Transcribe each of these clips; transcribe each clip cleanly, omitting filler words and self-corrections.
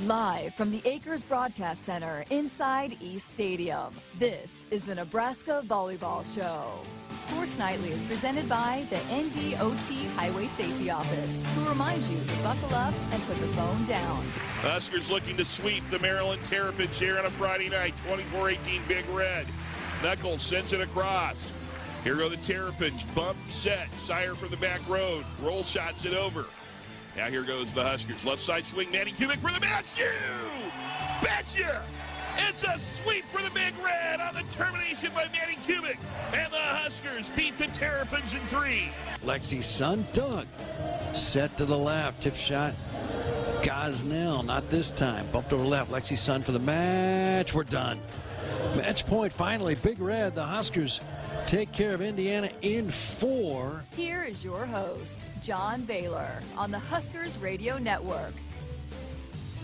Live from the Acres Broadcast Center inside East Stadium, this is the Nebraska Volleyball Show. Sports Nightly is presented by the NDOT Highway Safety Office, who reminds you to buckle up and put the phone down. Huskers looking to sweep the Maryland Terrapins here on a Friday night, 24-18 Big Red. Nicola sends it across. Here go the Terrapins, bump, set, Sire from the back road, roll shots it over. Now here goes the Huskers. Left side swing, Manny Kubik for the match. You betcha! It's a sweep for the Big Red on the termination by Manny Kubik. And the Huskers beat the Terrapins in 3. Lexi's son, Doug, set to the left. Tip shot. Gosnell, not this time. Bumped over left. Lexi's son for the match. We're done. Match point finally. Big Red, the Huskers take care of Indiana in 4. Here is your host, John Baylor, on the Huskers Radio Network.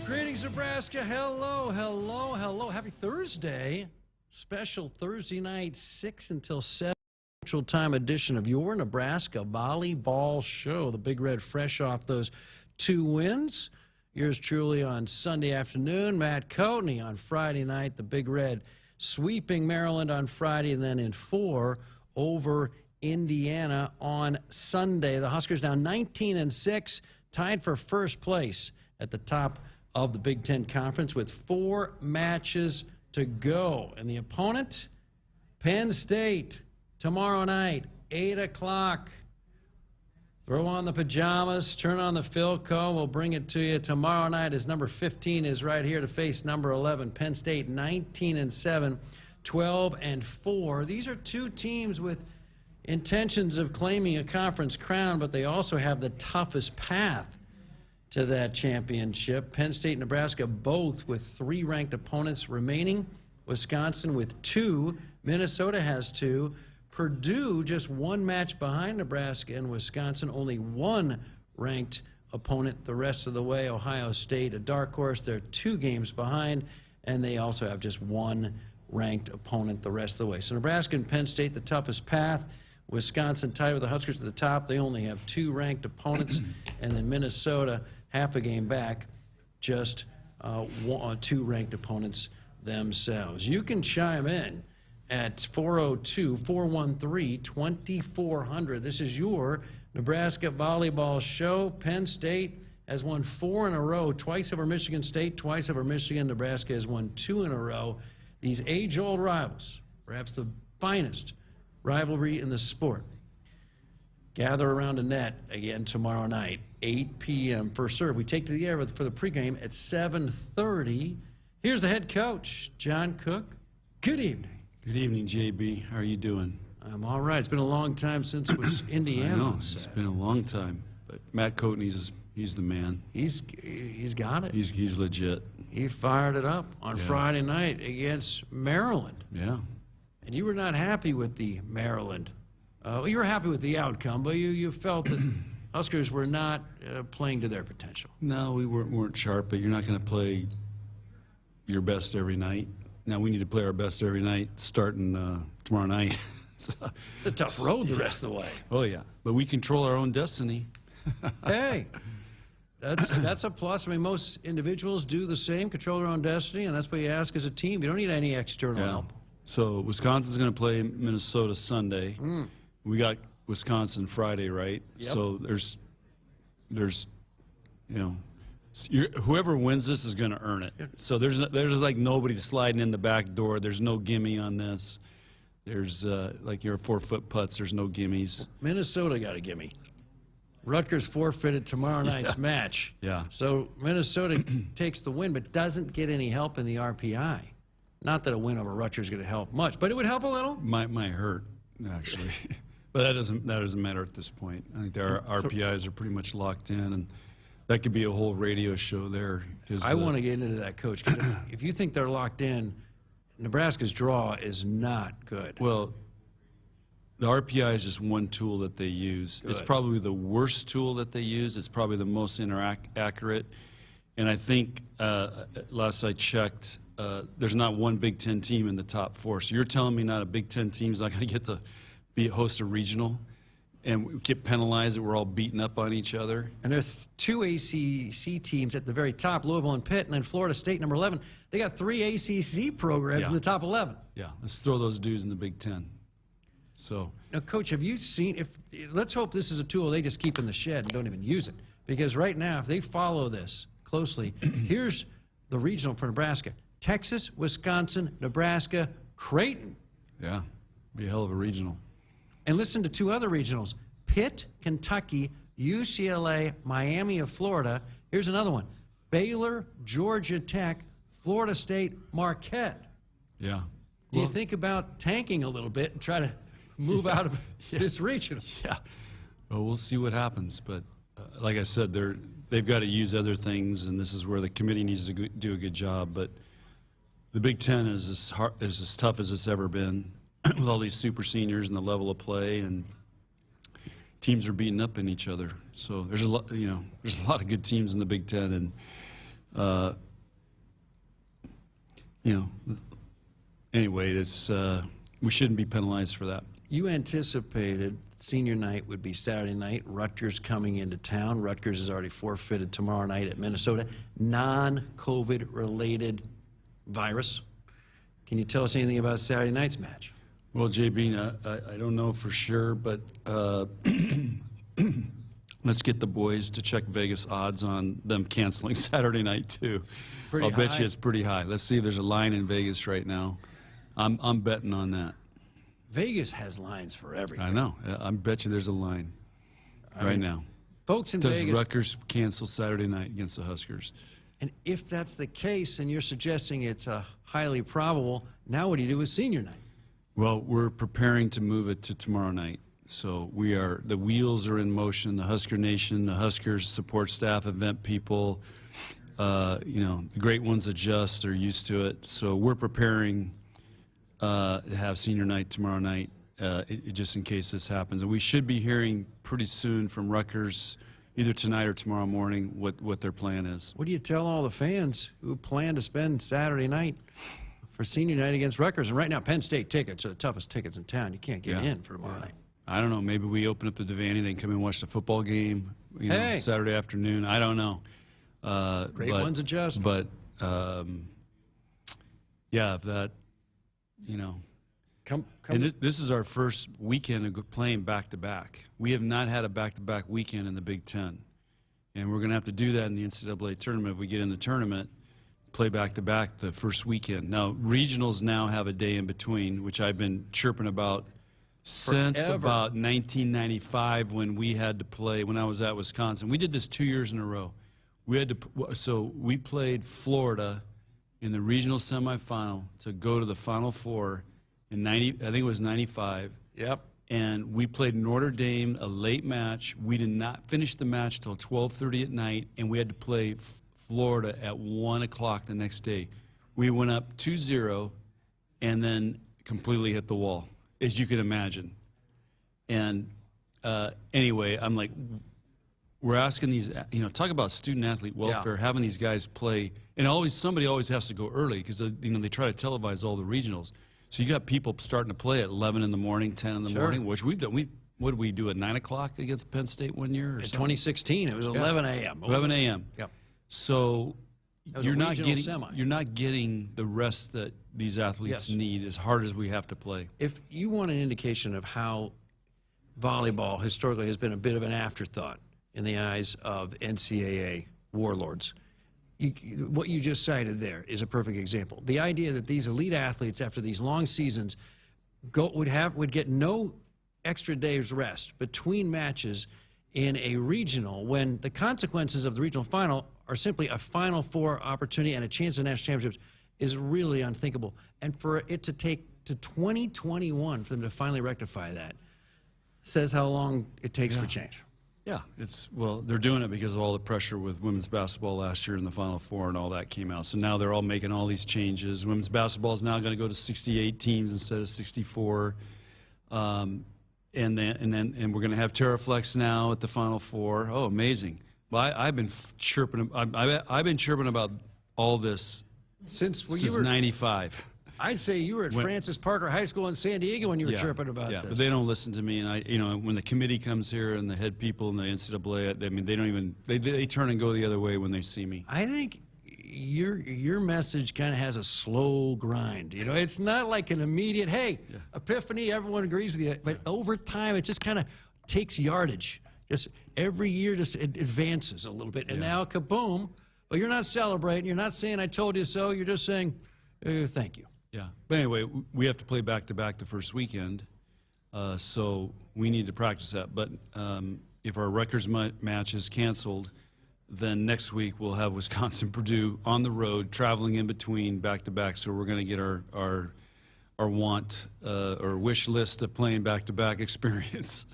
Greetings, Nebraska. Hello, hello, hello. Happy Thursday. Special Thursday night, 6 until 7 Central Time edition of your Nebraska Volleyball Show. The Big Red fresh off those 2 wins. Yours truly on Sunday afternoon. Matt Coatney on Friday night. The Big Red sweeping Maryland on Friday, and then in 4 over Indiana on Sunday. The Huskers now 19-6, tied for first place at the top of the Big Ten Conference with 4 matches to go. And the opponent, Penn State, tomorrow night, 8 o'clock. Throw on the pajamas, turn on the Philco. We'll bring it to you tomorrow night as number 15 is right here to face number 11. Penn State 19-7, 12-4. These are 2 teams with intentions of claiming a conference crown, but they also have the toughest path to that championship. Penn State and Nebraska both with 3 ranked opponents remaining. Wisconsin with 2. Minnesota has 2. Purdue just 1 match behind Nebraska and Wisconsin, only 1 ranked opponent the rest of the way. Ohio State, a dark horse, they're 2 games behind, and they also have just 1 ranked opponent the rest of the way. So Nebraska and Penn State, the toughest path. Wisconsin tied with the Huskers at the top. They only have 2 ranked opponents, and then Minnesota, half a game back, just 2 ranked opponents themselves. You can chime in at 402-413-2400. This is your Nebraska Volleyball Show. Penn State has won 4 in a row, twice over Michigan State, twice over Michigan. Nebraska has won 2 in a row. These age-old rivals, perhaps the finest rivalry in the sport, gather around a net again tomorrow night, 8 p.m. First serve. We take to the air for the pregame at 7:30. Here's the head coach, John Cook. Good evening. Good evening, JB. How are you doing? I'm all right. It's been a long time since it was Indiana. I know, it's been a long time. But Matt Coatney's he's the man. He's got it. He's legit. He fired it up on Friday night against Maryland. Yeah. And you were not happy with the Maryland. You were happy with the outcome, but you felt that Huskers were not playing to their potential. No, we weren't sharp, but you're not going to play your best every night. Now we need to play our best every night starting tomorrow night. It's a tough road the rest of the way. Oh, yeah. But we control our own destiny. Hey, that's a plus. I mean, most individuals do the same, control their own destiny, and that's what you ask as a team. You don't need any external help. So Wisconsin's going to play Minnesota Sunday. We got Wisconsin Friday, right? Yep. So there's whoever wins this is going to earn it. So there's like nobody sliding in the back door. There's no gimme on this. There's like your 4-foot putts. There's no gimmies. Minnesota got a gimme. Rutgers forfeited tomorrow night's match. Yeah. So Minnesota takes the win, but doesn't get any help in the RPI. Not that a win over Rutgers is going to help much, but it would help a little. Might hurt actually, but that doesn't matter at this point. I think our RPIs are pretty much locked in, and that could be a whole radio show there. I want to get into that, Coach, because if you think they're locked in, Nebraska's draw is not good. Well, the RPI is just one tool that they use. Good. It's probably the worst tool that they use. It's probably the most accurate. And I think last I checked, there's not one Big Ten team in the top 4. So you're telling me not a Big Ten team's not going to get to host a regional? and we get penalized that we're all beating up on each other. And there's 2 ACC teams at the very top, Louisville and Pitt, and then Florida State, number 11. They got 3 ACC programs in the top 11. Yeah, let's throw those dudes in the Big Ten. So now, Coach, have you seen, let's hope this is a tool they just keep in the shed and don't even use it. Because right now, if they follow this closely, here's the regional for Nebraska. Texas, Wisconsin, Nebraska, Creighton. Yeah, be a hell of a regional. And listen to 2 other regionals. Pitt, Kentucky, UCLA, Miami of Florida. Here's another one. Baylor, Georgia Tech, Florida State, Marquette. Yeah. Do you think about tanking a little bit and try to move out of this region? Yeah. Well, we'll see what happens. But like I said, they've got to use other things, and this is where the committee needs to do a good job. But the Big Ten is as tough as it's ever been with all these super seniors and the level of play, and teams are beating up in each other. So there's a lot, there's a lot of good teams in the Big Ten, and anyway, it's we shouldn't be penalized for that. You anticipated senior night would be Saturday night. Rutgers coming into town. Rutgers has already forfeited tomorrow night at Minnesota. Non-COVID related virus. Can you tell us anything about Saturday night's match? Well, JB, I don't know for sure, but let's get the boys to check Vegas odds on them canceling Saturday night too. I'll bet you it's pretty high. Let's see if there's a line in Vegas right now. I'm betting on that. Vegas has lines for everything. I know. I bet you there's a line right now. Folks in Does Vegas. Rutgers cancel Saturday night against the Huskers? And if that's the case, and you're suggesting it's highly probable, now what do you do with senior night? Well, we're preparing to move it to tomorrow night. So the wheels are in motion. The Husker Nation, the Huskers support staff, event people, the great ones adjust. They're used to it. So we're preparing to have senior night tomorrow night, just in case this happens. And we should be hearing pretty soon from Rutgers, either tonight or tomorrow morning, what their plan is. What do you tell all the fans who plan to spend Saturday night for senior night against Rutgers? And right now, Penn State tickets are the toughest tickets in town. You can't get in for tomorrow night. I don't know. If we open up the Devaney, they can come and watch the football game, Saturday afternoon. I don't know. Great ones adjust. But, if that, And this is our first weekend of playing back-to-back. We have not had a back-to-back weekend in the Big Ten. And we're going to have to do that in the NCAA tournament. If we get in the tournament, play back-to-back the first weekend. Now, regionals now have a day in between, which I've been chirping about since about 1995 when we had to play, when I was at Wisconsin. We did this 2 years in a row. So we played Florida in the regional semifinal to go to the Final Four in I think it was 95. Yep. And we played Notre Dame, a late match. We did not finish the match till 12:30 at night, and we had to play Florida at 1 o'clock the next day. We went up 2-0 and then completely hit the wall, as you can imagine. And anyway, I'm like, we're asking these, talk about student-athlete welfare, having these guys play. And somebody always has to go early because, they try to televise all the regionals. So you got people starting to play at 11 in the morning, 10 in the morning, which we've done. What did we do at 9 o'clock against Penn State one year? In 2016, it was 11 a.m. 11 a.m. Yep. So you're not getting the rest that these athletes need as hard as we have to play. If you want an indication of how volleyball historically has been a bit of an afterthought in the eyes of NCAA warlords, what you just cited there is a perfect example. The idea that these elite athletes, after these long seasons, would get no extra days rest between matches in a regional, when the consequences of the regional final are simply a Final Four opportunity and a chance at national championships, is really unthinkable. And for it to take to 2021 for them to finally rectify that says how long it takes for change. Yeah, they're doing it because of all the pressure with women's basketball last year in the Final Four and all that came out. So now they're all making all these changes. Women's basketball is now going to go to 68 teams instead of 64. And we're going to have Terraflex now at the Final Four. Oh, amazing! Well, I've been chirping. I've been chirping about all this since '95. I'd say you were at Francis Parker High School in San Diego when you were chirping about this. Yeah, but they don't listen to me. And when the committee comes here and the head people in the NCAA, I mean, they don't even they turn and go the other way when they see me. I think your message kind of has a slow grind. It's not like an immediate, hey, epiphany, everyone agrees with you. But over time, it just kind of takes yardage. Just every year, just it advances a little bit. And now, kaboom. But you're not celebrating. You're not saying, I told you so. You're just saying, thank you. Yeah. But anyway, we have to play back-to-back the first weekend. So we need to practice that. But if our Rutgers match is canceled, then next week we'll have Wisconsin-Purdue on the road, traveling in between back-to-back. So we're going to get our want or wish list of playing back-to-back experience.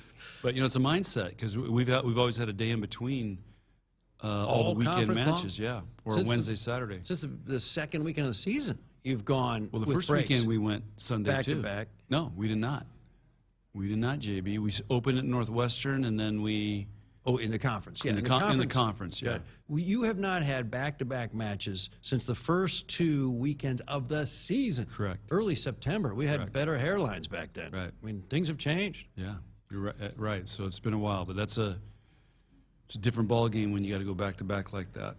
But it's a mindset because we've always had a day in between all the weekend matches, or since Wednesday, Saturday. Since the second weekend of the season, you've gone. Well, the with first breaks. weekend we went Sunday back too. to back. No, we did not. We did not, JB. We opened at Northwestern, and then we. Oh, in the conference, yeah. In the conference, yeah. You have not had back-to-back matches since the first 2 weekends of the season. Correct. Early September. We had better hairlines back then. Right. I mean, things have changed. Yeah, you're right. Right. So it's been a while, but it's a different ball game when you got to go back-to-back like that.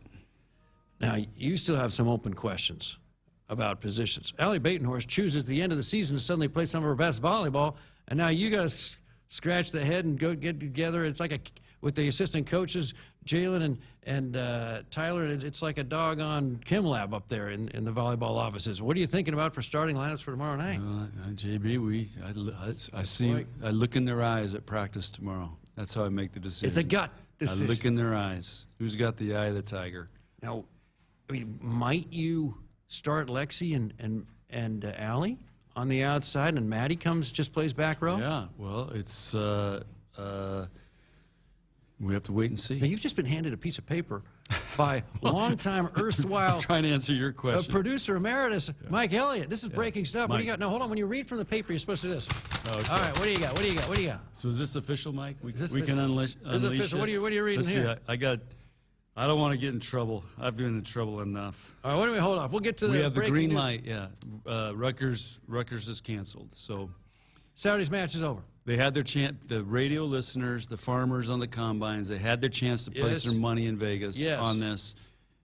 Now, you still have some open questions about positions. Allie Batenhorst chooses the end of the season to suddenly play some of her best volleyball, and now you guys scratch the head and go get together. It's like with the assistant coaches, Jalen and Tyler, it's like a doggone chem lab up there in the volleyball offices. What are you thinking about for starting lineups for tomorrow night? JB, I look in their eyes at practice tomorrow. That's how I make the decision. It's a gut decision. I look in their eyes. Who's got the eye of the tiger? Now, I mean, might you start Lexi and Allie on the outside, and Maddie just plays back row? Yeah, well, it's we have to wait and see. Now, you've just been handed a piece of paper by longtime erstwhile I'm trying to answer your question. Producer emeritus Mike Elliott. This is breaking stuff. What do you got? No, hold on. When you read from the paper, you're supposed to do this. Okay. All right, what do you got? What do you got? What do you got? So is this official, Mike? We this can unleash official. it? What are you reading Let's here? See, I don't want to get in trouble. I've been in trouble enough. All right, what do we hold off? We'll get to we have the breaking green news. light, yeah. Rutgers is canceled. So Saturday's match is over. they had their chance, the radio listeners, the farmers on the combines, they had their chance to place their money in Vegas on this.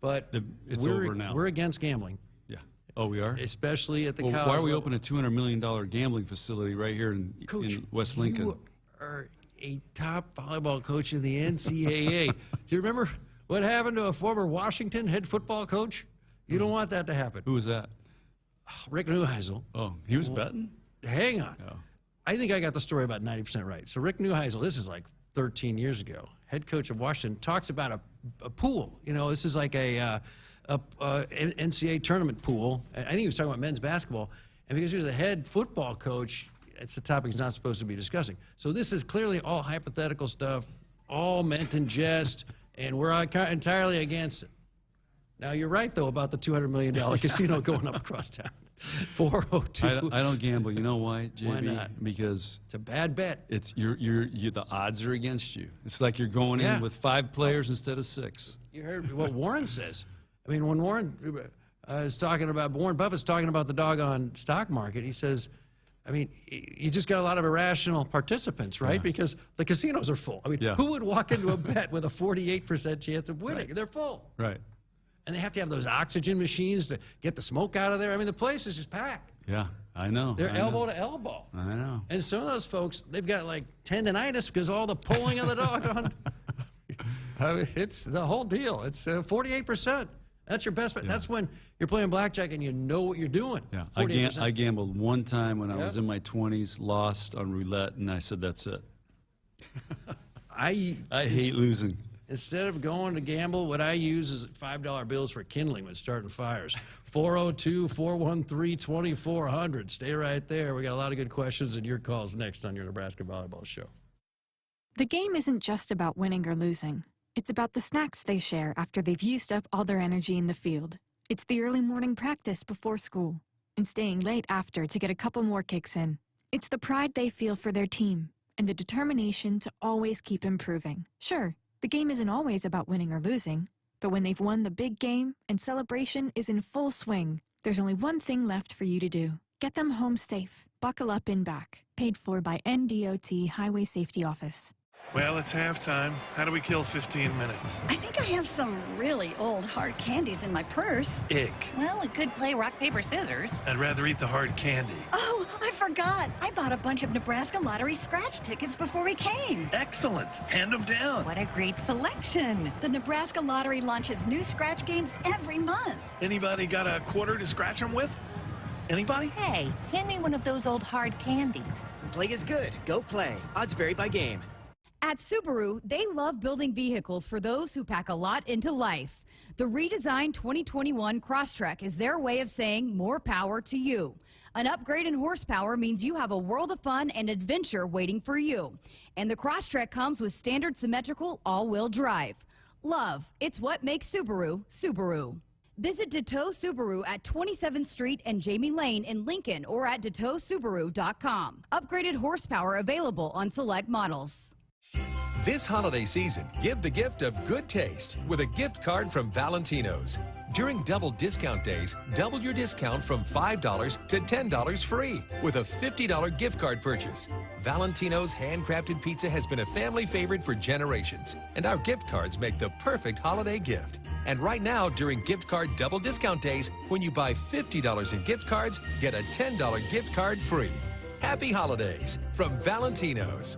But it's over now. We're against gambling. Yeah. Oh, we are? Especially at the college why are we level. opening a $200 million gambling facility right here in West Lincoln? You are a top volleyball coach in the NCAA. Do you remember what happened to a former Washington head football coach? You don't want that to happen. Who was that? Rick Neuheisel. Oh, he was betting? Hang on. Oh. I think I got the story about 90% right. So Rick Neuheisel, this is like 13 years ago, head coach of Washington, talks about a pool. You know, this is like a NCAA tournament pool. I think he was talking about men's basketball. And because he was a head football coach, it's a topic he's not supposed to be discussing. So this is clearly all hypothetical stuff, all meant in jest, and we're entirely against it. Now, you're right, though, about the $200 million casino going up across town. 402. I don't gamble. You know why, JB? Why not? Because it's a bad bet. It's the odds are against you. It's like you're going in with 5 players instead of 6. You heard what Warren says. I mean, when Warren Warren Buffett's talking about the doggone stock market, he says, I mean, you just got a lot of irrational participants, right? Yeah. Because the casinos are full. I mean, who would walk into a bet with a 48% chance of winning? Right. They're full. Right. And they have to have those oxygen machines to get the smoke out of there. I mean, the place is just packed. Yeah, I know. They're elbow to elbow. I know. And some of those folks, they've got like tendonitis because all the pulling of the doggone. I mean, it's the whole deal. It's 48%. That's your best bet. Yeah. That's when you're playing blackjack and you know what you're doing. Yeah, I gambled one time when I was in my 20s, lost on roulette, and I said, that's it. I hate losing. Instead of going to gamble, what I use is $5 bills for kindling when starting fires. 402-413-2400. Stay right there. We got a lot of good questions and your calls next on your Nebraska Volleyball Show. The game isn't just about winning or losing. It's about the snacks they share after they've used up all their energy in the field. It's the early morning practice before school and staying late after to get a couple more kicks in. It's the pride they feel for their team and the determination to always keep improving. Sure, the game isn't always about winning or losing, but when they've won the big game and celebration is in full swing, There's only one thing left for you to do. Get them home safe. Buckle up in back. Paid for by NDOT Highway Safety Office. Well, it's halftime. How do we kill 15 minutes? I think I have some really old hard candies in my purse. Ick. Well, we could play rock, paper, scissors. I'd rather eat the hard candy. Oh, I forgot. I bought a bunch of Nebraska lottery scratch tickets before we came. Excellent. Hand them down. What a great selection. The Nebraska lottery launches new scratch games every month. Anybody got a quarter to scratch them with? Anybody? Hey, hand me one of those old hard candies. Play is good. Go play. Odds vary by game. At Subaru, they love building vehicles for those who pack a lot into life. The redesigned 2021 Crosstrek is their way of saying more power to you. An upgrade in horsepower means you have a world of fun and adventure waiting for you. And the Crosstrek comes with standard symmetrical all-wheel drive. Love, it's what makes Subaru, Subaru. Visit Deto Subaru at 27th Street and Jamie Lane in Lincoln or at DetoSubaru.com. Upgraded horsepower available on select models. This holiday season, give the gift of good taste with a gift card from Valentino's. During double discount days, double your discount from $5 to $10 free with a $50 gift card purchase. Valentino's handcrafted pizza has been a family favorite for generations, and our gift cards make the perfect holiday gift. And right now, during gift card double discount days, when you buy $50 in gift cards, get a $10 gift card free. Happy holidays from Valentino's.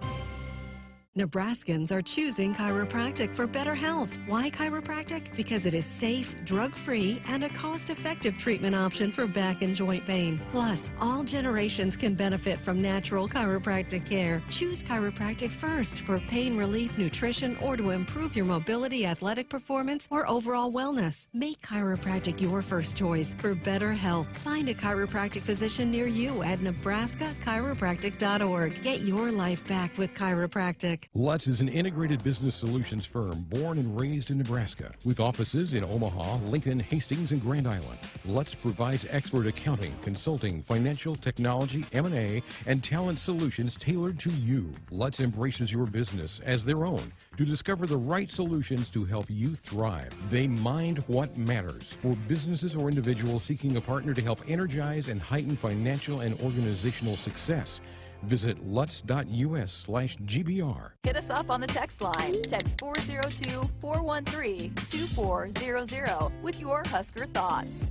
Nebraskans are choosing chiropractic for better health. Why chiropractic? Because it is safe, drug-free, and a cost-effective treatment option for back and joint pain. Plus, all generations can benefit from natural chiropractic care. Choose chiropractic first for pain relief, nutrition, or to improve your mobility, athletic performance, or overall wellness. Make chiropractic your first choice for better health. Find a chiropractic physician near you at nebraska-chiropractic.org. Get your life back with chiropractic. Lutz is an integrated business solutions firm born and raised in Nebraska with offices in Omaha, Lincoln, Hastings, and Grand Island. Lutz provides expert accounting, consulting, financial, technology, M&A, and talent solutions tailored to you. Lutz embraces your business as their own to discover the right solutions to help you thrive. They mind what matters for businesses or individuals seeking a partner to help energize and heighten financial and organizational success. Visit lutz.us/GBR. Hit us up on the text line. Text 402-413-2400 with your Husker thoughts.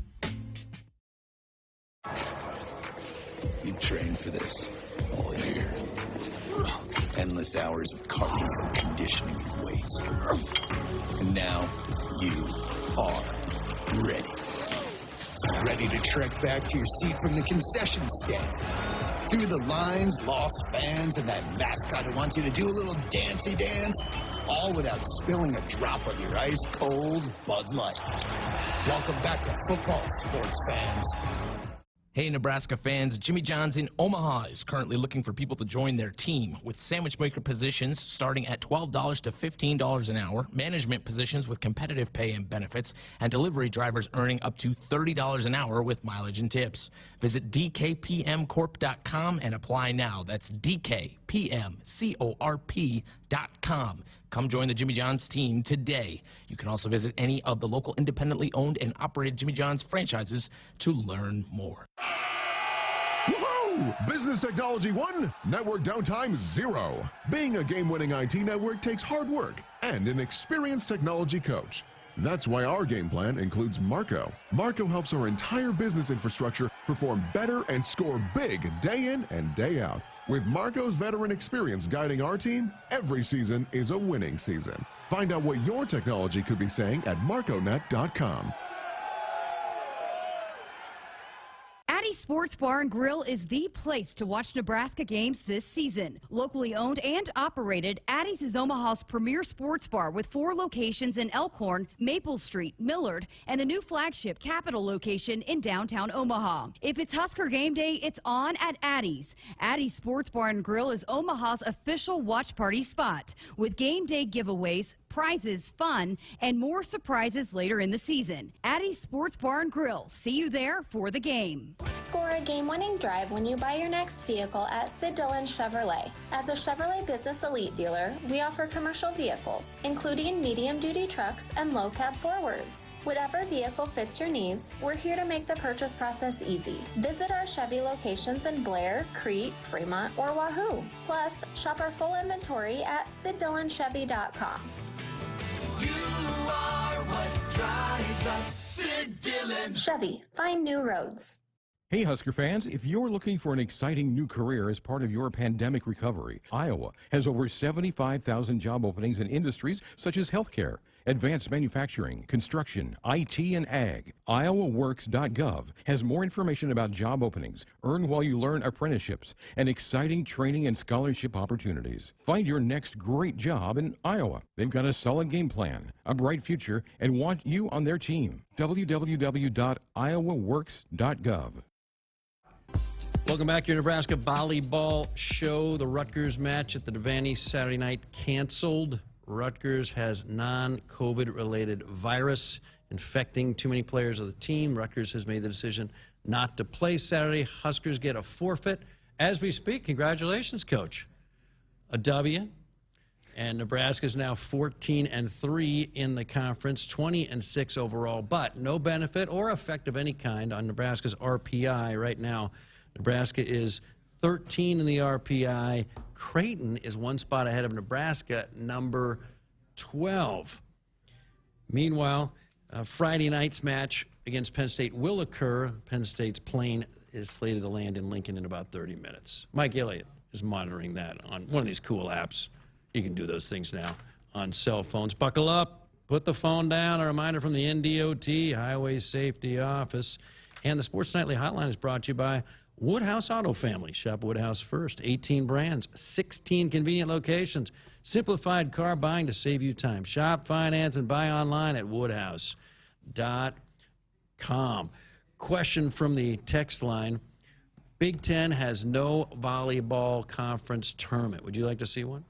You trained for this all year. Endless hours of cardio, conditioning, and weights. And now you are ready. Ready to trek back to your seat from the concession stand. Through the lines, lost fans, and that mascot who wants you to do a little dancey dance, all without spilling a drop of your ice-cold Bud Light. Welcome back to football, sports fans. Hey, Nebraska fans, Jimmy John's in Omaha is currently looking for people to join their team with sandwich maker positions starting at $12 to $15 an hour, management positions with competitive pay and benefits, and delivery drivers earning up to $30 an hour with mileage and tips. Visit dkpmcorp.com and apply now. That's dkpmcorp.com. Come join the Jimmy John's team today. You can also visit any of the local independently owned and operated Jimmy John's franchises to learn more. Woohoo! Business Technology 1, network downtime 0. Being a game-winning IT network takes hard work and an experienced technology coach. That's why our game plan includes Marco. Marco helps our entire business infrastructure perform better and score big day in and day out. With Marco's veteran experience guiding our team, every season is a winning season. Find out what your technology could be saying at marconet.com. Addie's Sports Bar and Grill is the place to watch Nebraska games this season. Locally owned and operated, Addie's is Omaha's premier sports bar with 4 locations in Elkhorn, Maple Street, Millard, and the new flagship Capitol location in downtown Omaha. If it's Husker game day, it's on at Addie's. Addie's Sports Bar and Grill is Omaha's official watch party spot with game day giveaways, prizes, fun, and more surprises later in the season. Addie's Sports Bar and Grill. See you there for the game. score a game-winning drive when you buy your next vehicle at Sid Dillon Chevrolet. As a Chevrolet Business Elite dealer, we offer commercial vehicles, including medium-duty trucks and low-cab forwards. Whatever vehicle fits your needs, we're here to make the purchase process easy. Visit our Chevy locations in Blair, Crete, Fremont, or Wahoo. Plus, shop our full inventory at SidDillonChevy.com. You are what drives us, Sid Dillon. Chevy, find new roads. Hey, Husker fans, if you're looking for an exciting new career as part of your pandemic recovery, Iowa has over 75,000 job openings in industries such as healthcare, advanced manufacturing, construction, IT, and ag. IowaWorks.gov has more information about job openings, earn while you learn apprenticeships, and exciting training and scholarship opportunities. Find your next great job in Iowa. They've got a solid game plan, a bright future, and want you on their team. www.iowaworks.gov. Welcome back to your Nebraska Volleyball Show. The Rutgers match at the Devaney Saturday night canceled. Rutgers has non-COVID-related virus infecting too many players of the team. Rutgers has made the decision not to play Saturday. Huskers get a forfeit. As we speak, congratulations, Coach. A W. And Nebraska is now 14-3 in the conference, 20-6 overall, but no benefit or effect of any kind on Nebraska's RPI right now. Nebraska is 13 in the RPI. Creighton is one spot ahead of Nebraska, number 12. Meanwhile, Friday night's match against Penn State will occur. Penn State's plane is slated to land in Lincoln in about 30 minutes. Mike Elliott is monitoring that on one of these cool apps. You can do those things now on cell phones. Buckle up, put the phone down. A reminder from the NDOT Highway Safety Office. And the Sports Nightly Hotline is brought to you by Woodhouse Auto Family. Shop Woodhouse first. 18 brands, 16 convenient locations. Simplified car buying to save you time. Shop, finance, and buy online at woodhouse.com. Question from the text line. Big Ten has no volleyball conference tournament. Would you like to see one?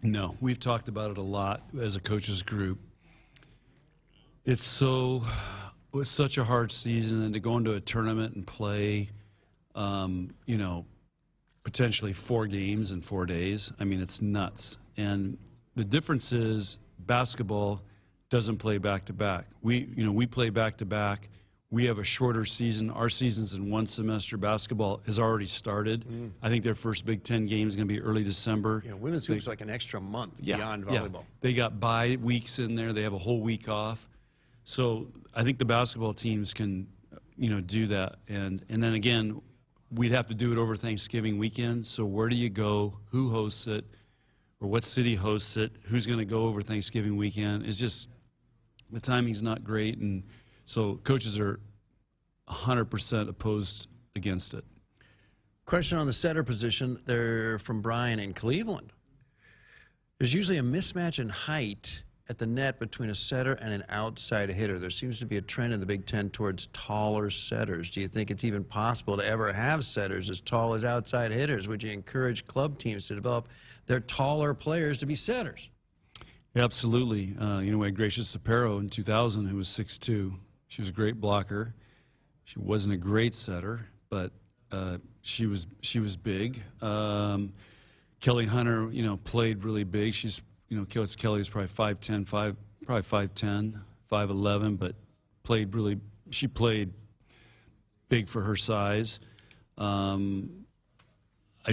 No. We've talked about it a lot as a coaches group. It was such a hard season, and to go into a tournament and play potentially 4 games in 4 days. I mean, it's nuts. And the difference is basketball doesn't play back-to-back. We play back-to-back. We have a shorter season. Our season's in one semester. Basketball has already started. I think their first Big Ten game is going to be early December. Yeah, women's hoop's like an extra month beyond volleyball. Yeah. They got bye weeks in there. They have a whole week off. So I think the basketball teams can, do that. And then again, we'd have to do it over Thanksgiving weekend. So where do you go? Who hosts it? Or what city hosts it? Who's going to go over Thanksgiving weekend? It's just the timing's not great. And so coaches are 100% opposed against it. Question on the setter position. They're from Brian in Cleveland. There's usually a mismatch in height at the net between a setter and an outside hitter. There seems to be a trend in the Big Ten towards taller setters. Do you think it's even possible to ever have setters as tall as outside hitters? Would you encourage club teams to develop their taller players to be setters? Yeah, absolutely. We had Gracious Sapero in 2000 who was 6'2". She was a great blocker. She wasn't a great setter, but she was big. Kelly Hunter, played really big. She's Coach Kelly's probably 5'10", probably 5'10", 5'11", but she played big for her size. I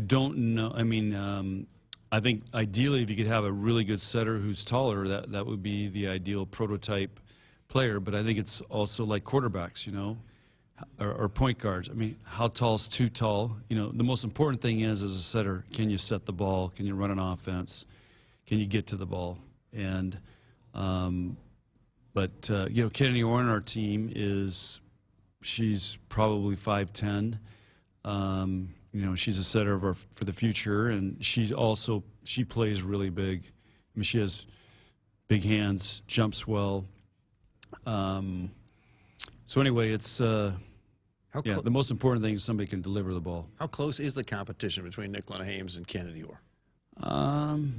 don't know. I mean, I think ideally if you could have a really good setter who's taller, that would be the ideal prototype player. But I think it's also like quarterbacks, or point guards. I mean, how tall is too tall? The most important thing is, as a setter, can you set the ball? Can you run an offense? Can you get to the ball? And, Kennedy Orr on our team she's probably 5'10". She's a setter for the future, and she plays really big. I mean, she has big hands, jumps well. So anyway, it's the most important thing is somebody can deliver the ball. How close is the competition between Nicola Hames and Kennedy Orr?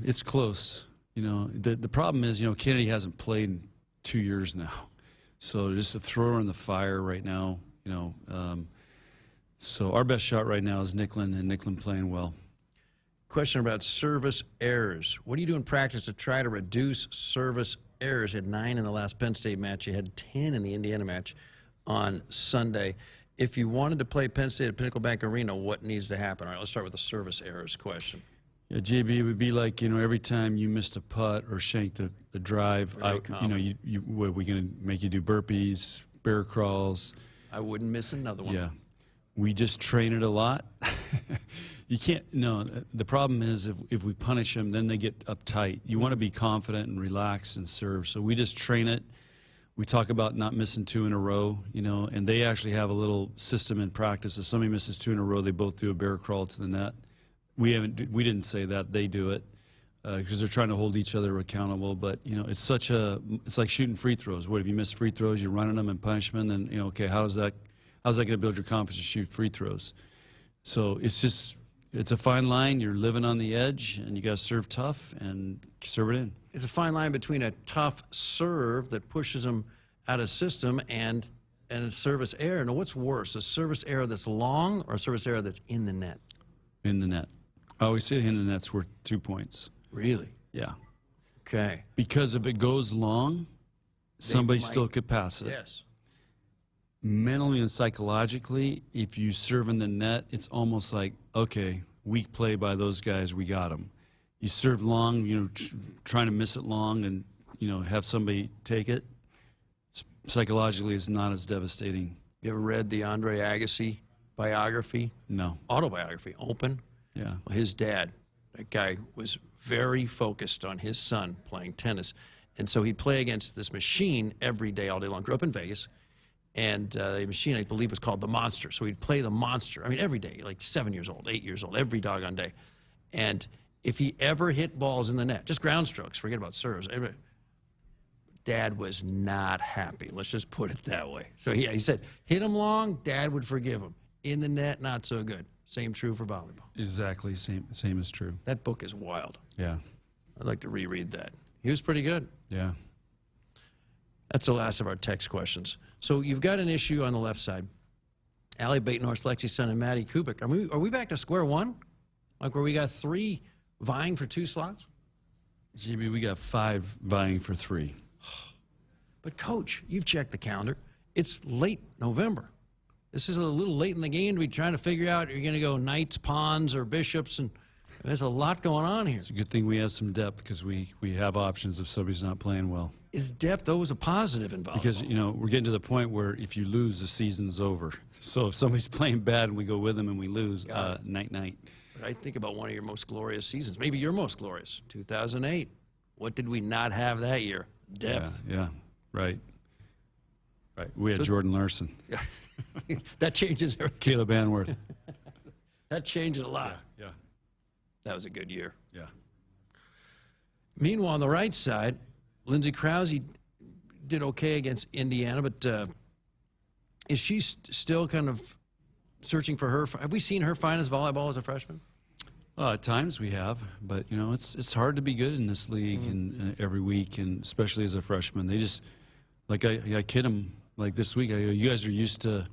It's close. The problem is, Kennedy hasn't played in 2 years now. So just to throw her in the fire right now, So our best shot right now is Nicola, and Nicola playing well. Question about service errors. What do you do in practice to try to reduce service errors? You had 9 in the last Penn State match. You had 10 in the Indiana match on Sunday. If you wanted to play Penn State at Pinnacle Bank Arena, what needs to happen? All right, let's start with the service errors question. Yeah, JB, it would be like, every time you missed a putt or shanked the drive, we're going to make you do burpees, bear crawls. I wouldn't miss another one. Yeah. We just train it a lot. You can't, the problem is if we punish them, then they get uptight. You want to be confident and relaxed and serve. So we just train it. We talk about not missing 2 in a row, and they actually have a little system in practice. If somebody misses 2 in a row, they both do a bear crawl to the net. We didn't say that. They do it because they're trying to hold each other accountable. But, it's like shooting free throws. What, if you miss free throws, you're running them in punishment, and, okay, how's that going to build your confidence to shoot free throws? So it's a fine line. You're living on the edge, and you got to serve tough and serve it in. It's a fine line between a tough serve that pushes them out of system and a service error. Now, what's worse, a service error that's long or a service error that's in the net? In the net. I always say in the net's worth 2 points. Really? Yeah. Okay. Because if it goes long, somebody still could pass it. Yes. Mentally and psychologically, if you serve in the net, it's almost like, okay, weak play by those guys, we got them. You serve long, trying to miss it long and, have somebody take it, psychologically it's not as devastating. You ever read the Andre Agassi biography? No. Autobiography, Open? Yeah. Well, his dad, that guy, was very focused on his son playing tennis. And so he'd play against this machine every day, all day long. Grew up in Vegas. And the machine, I believe, was called the Monster. So he'd play the Monster, every day, like 7 years old, 8 years old, every doggone day. And if he ever hit balls in the net, just ground strokes, forget about serves, Dad was not happy. Let's just put it that way. So he said, hit him long, Dad would forgive him. In the net, not so good. Same true for volleyball. Exactly, same is true. That book is wild. Yeah. I'd like to reread that. He was pretty good. Yeah. That's the last of our text questions. So you've got an issue on the left side. Allie Batenhorst, Lexi Sun, and Maddie Kubik. Are we back to square one? Like where we got 3 vying for 2 slots? GB, we got 5 vying for 3. But, Coach, you've checked the calendar. It's late November. This is a little late in the game to be trying to figure out you're going to go knights, pawns, or bishops, and there's a lot going on here. It's a good thing we have some depth because we have options if somebody's not playing well. Is depth always a positive in volleyball? Because, we're getting to the point where if you lose, the season's over. So if somebody's playing bad and we go with them and we lose, night-night. But I think about one of your most glorious seasons, maybe your most glorious, 2008. What did we not have that year? Depth. Yeah, right. Right. We had Jordan Larson. That changes everything. Caleb Anworth. That changes a lot. Yeah. That was a good year. Yeah. Meanwhile, on the right side, Lindsey Krause did okay against Indiana, but is she still kind of searching for her? Have we seen her finest volleyball as a freshman? At times we have, but it's hard to be good in this league and every week, and especially as a freshman. They just like I kid them like this week. I go, you guys are used to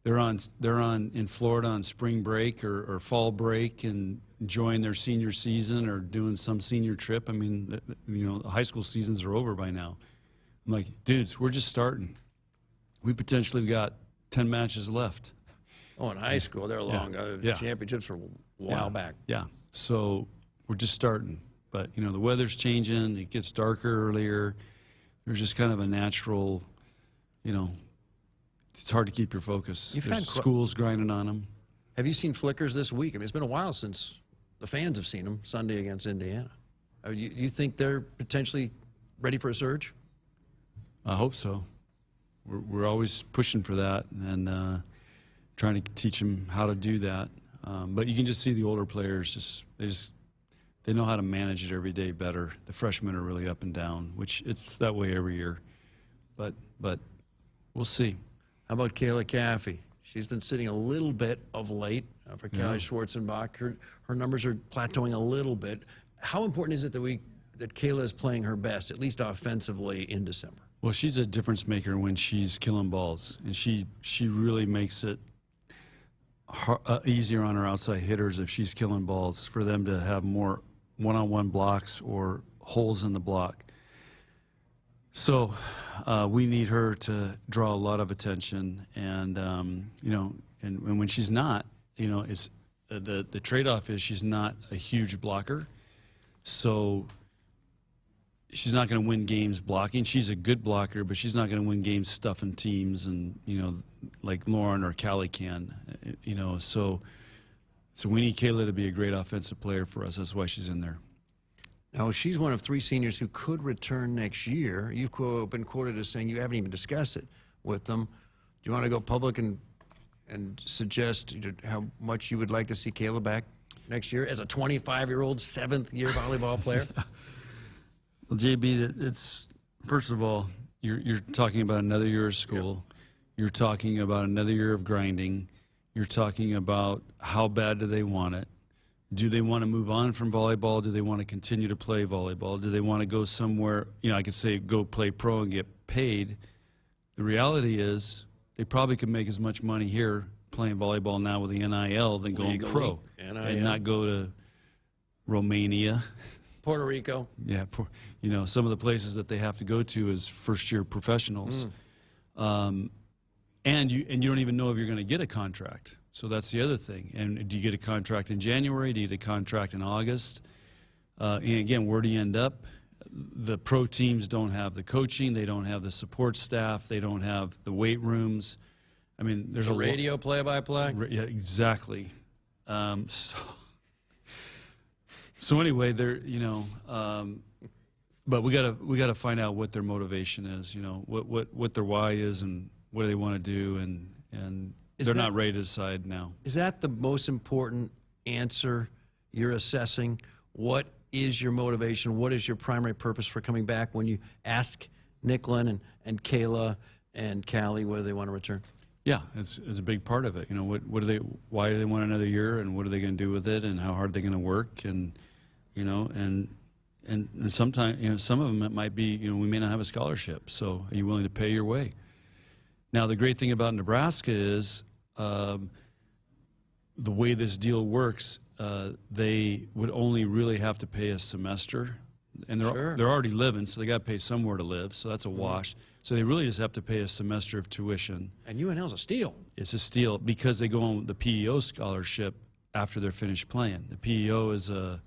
they're on in Florida on spring break or fall break and enjoying their senior season or doing some senior trip. I mean, the high school seasons are over by now. I'm like, dudes, we're just starting. We potentially got 10 matches left. Oh, in high school, they're long. Championships were a while back. Yeah. So we're just starting. But, the weather's changing. It gets darker earlier. There's just kind of a natural, it's hard to keep your focus. There's schools grinding on them. Have you seen flickers this week? I mean, it's been a while since the fans have seen them Sunday against Indiana. You think they're potentially ready for a surge? I hope so. We're always pushing for that and trying to teach them how to do that. But you can just see the older players they know how to manage it every day better. The freshmen are really up and down, which it's that way every year. But we'll see. How about Kayla Caffey? She's been sitting a little bit of late for Kelly Schwarzenbach. Her numbers are plateauing a little bit. How important is it that Kayla is playing her best, at least offensively, in December? Well, she's a difference maker when she's killing balls, and she really makes it easier on our outside hitters if she's killing balls, for them to have more one-on-one blocks or holes in the block. So we need her to draw a lot of attention, and and when she's not, it's the trade-off is she's not a huge blocker, so she's not going to win games blocking. She's a good blocker, but she's not going to win games stuffing teams, and like Lauren or Callie can, So we need Kayla to be a great offensive player for us. That's why she's in there. Now, she's one of 3 seniors who could return next year. You've been quoted as saying you haven't even discussed it with them. Do you want to go public and suggest how much you would like to see Kayla back next year as a 25-year-old, 7th-year volleyball player? Well, JB, it's first of all, you're talking about another year of school. Yep. You're talking about another year of grinding. You're talking about how bad do they want it. Do they want to move on from volleyball? Do they want to continue to play volleyball? Do they want to go somewhere? I could say go play pro and get paid. The reality is they probably could make as much money here playing volleyball now with the NIL than going pro. NIL. And not go to Romania. Puerto Rico. Yeah, some of the places that they have to go to as first-year professionals. And you don't even know if you're going to get a contract. So that's the other thing. And do you get a contract in January? Do you get a contract in August? And again, where do you end up? The pro teams don't have the coaching. They don't have the support staff. They don't have the weight rooms. I mean, there's a radio play-by-play. Yeah, exactly. So anyway, but we gotta find out what their motivation is. What their why is and what do they want to do, and they're not ready to decide now. Is that the most important answer you're assessing? What is your motivation? What is your primary purpose for coming back when you ask Nicola and Kayla and Callie whether they want to return? Yeah, it's a big part of it. What do they? Why do they want another year? And what are they going to do with it? And how hard are they going to work? And sometimes some of them it might be we may not have a scholarship. So are you willing to pay your way? Now the great thing about Nebraska is the way this deal works. They would only really have to pay a semester, and they're already living, so they got to pay somewhere to live. So that's a wash. So they really just have to pay a semester of tuition. And UNL's a steal. It's a steal because they go on the PEO scholarship after they're finished playing. The PEO is I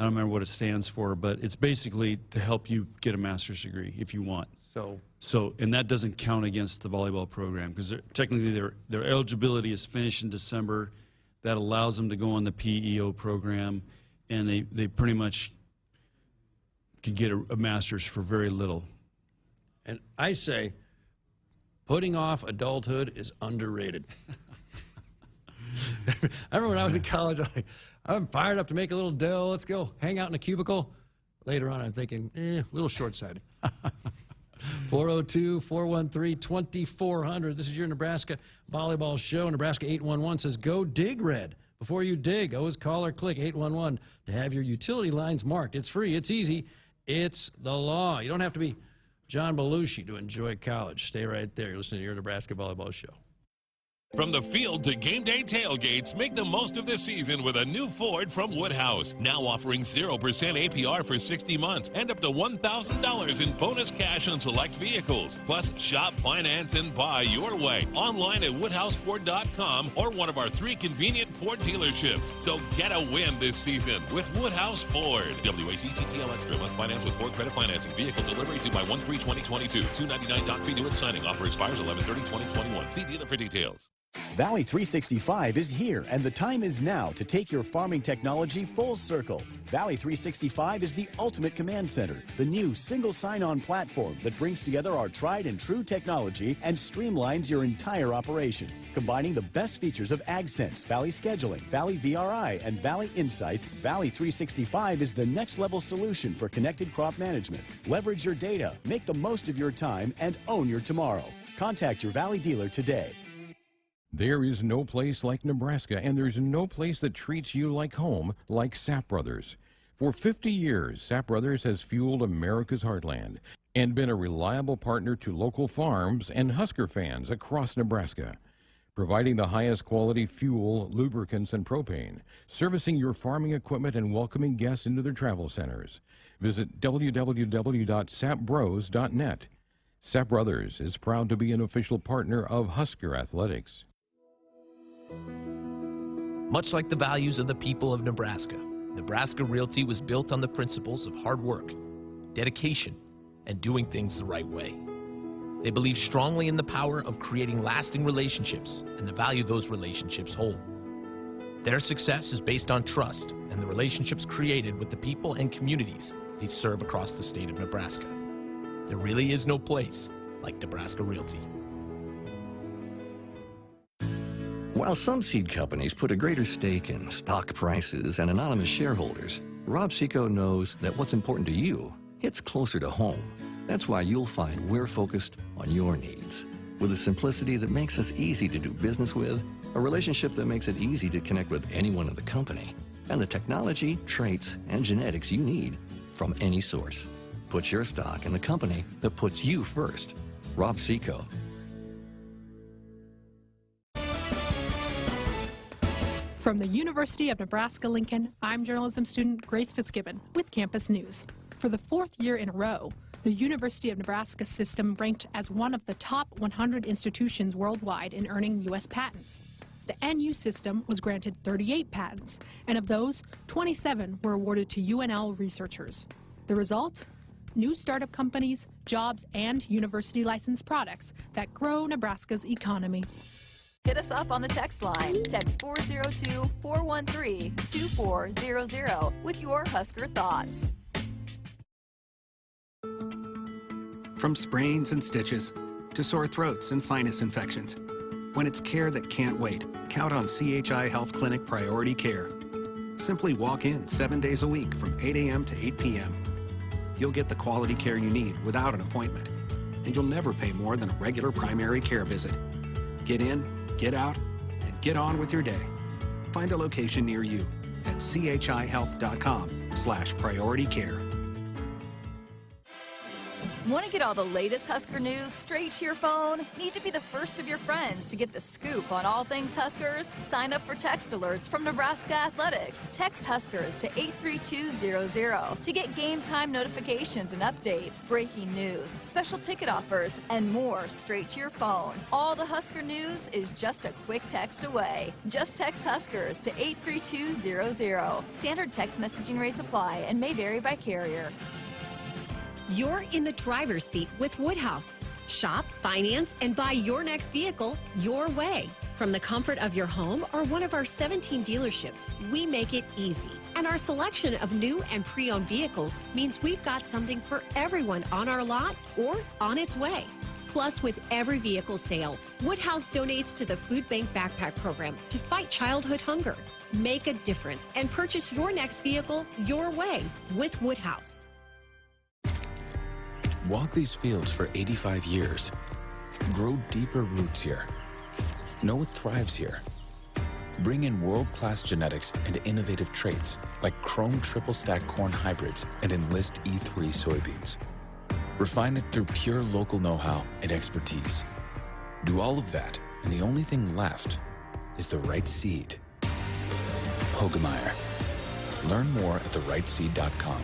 don't remember what it stands for, but it's basically to help you get a master's degree if you want. So and that doesn't count against the volleyball program because technically their eligibility is finished in December. That allows them to go on the PEO program, and they pretty much can get a master's for very little. And I say, putting off adulthood is underrated. I remember when I was in college, I'm fired up to make a little dough. Let's go hang out in a cubicle. Later on, I'm thinking, a little short-sighted. 402-413-2400. This is your Nebraska Volleyball Show. Nebraska 811 says, go dig red. Before you dig, always call or click 811 to have your utility lines marked. It's free. It's easy. It's the law. You don't have to be John Belushi to enjoy college. Stay right there. You're listening to your Nebraska Volleyball Show. From the field to game day tailgates, make the most of this season with a new Ford from Woodhouse. Now offering 0% APR for 60 months and up to $1,000 in bonus cash on select vehicles. Plus, shop, finance, and buy your way. Online at WoodhouseFord.com or one of our 3 convenient Ford dealerships. So get a win this season with Woodhouse Ford. WACTTL Extra must finance with Ford Credit Financing. Vehicle delivery due by 1/3/2022. $299 doc fee due at signing. Offer expires 11/30/2021. See dealer for details. Valley 365 is here, and the time is now to take your farming technology full circle. Valley 365 is the ultimate command center, the new single sign-on platform that brings together our tried and true technology and streamlines your entire operation. Combining the best features of AgSense, Valley Scheduling, Valley VRI, and Valley Insights, Valley 365 is the next-level solution for connected crop management. Leverage your data, make the most of your time, and own your tomorrow. Contact your Valley dealer today. There is no place like Nebraska, and there's no place that treats you like home like Sapp Brothers. For 50 years, Sapp Brothers has fueled America's heartland and been a reliable partner to local farms and Husker fans across Nebraska. providing the highest quality fuel, lubricants, and propane, servicing your farming equipment and welcoming guests into their travel centers. Visit www.sapbros.net. Sap Brothers is proud to be an official partner of Husker Athletics. Much like the values of the people of Nebraska, Nebraska Realty was built on the principles of hard work, dedication, and doing things the right way. They believe strongly in the power of creating lasting relationships and the value those relationships hold. Their success is based on trust and the relationships created with the people and communities they serve across the state of Nebraska. There really is no place like Nebraska Realty. While some seed companies put a greater stake in stock prices and anonymous shareholders, Rob Seco knows that what's important to you hits closer to home. That's why you'll find we're focused on your needs. With a simplicity that makes us easy to do business with, a relationship that makes it easy to connect with anyone in the company, and the technology, traits, and genetics you need from any source. Put your stock in the company that puts you first. Rob Seco. From the University of Nebraska-Lincoln, I'm journalism student Grace Fitzgibbon with Campus News. For the fourth year in a row, the University of Nebraska system ranked as one of the top 100 institutions worldwide in earning U.S. patents. The NU system was granted 38 patents, and of those, 27 were awarded to UNL researchers. The result? New startup companies, jobs, and university licensed products that grow Nebraska's economy. Hit us up on the text line. Text 402-413-2400 with your Husker thoughts. From sprains and stitches to sore throats and sinus infections, when it's care that can't wait, count on CHI Health Clinic Priority Care. Simply walk in 7 days a week from 8 a.m. to 8 p.m. You'll get the quality care you need without an appointment, and you'll never pay more than a regular primary care visit. Get in, get out, and get on with your day. Find a location near you at chihealth.com/prioritycare. Want to get all the latest Husker news straight to your phone? Need to be the first of your friends to get the scoop on all things Huskers? Sign up for text alerts from Nebraska Athletics. Text Huskers to 83200 to get game time notifications and updates, breaking news, special ticket offers, and more straight to your phone. All the Husker news is just a quick text away. Just text Huskers to 83200. Standard text messaging rates apply and may vary by carrier. You're in the driver's seat with Woodhouse. Shop, finance, and buy your next vehicle your way. From the comfort of your home or one of our 17 dealerships, we make it easy. And our selection of new and pre-owned vehicles means we've got something for everyone on our lot or on its way. Plus, with every vehicle sale, Woodhouse donates to the Food Bank Backpack Program to fight childhood hunger. Make a difference and purchase your next vehicle your way with Woodhouse. Walk these fields for 85 years. Grow deeper roots here. Know it thrives here. Bring in world-class genetics and innovative traits like Chrome Triple Stack corn hybrids and Enlist E3 soybeans. Refine it through pure local know-how and expertise. Do all of that, and the only thing left is the right seed. Hogemeyer. Learn more at therightseed.com.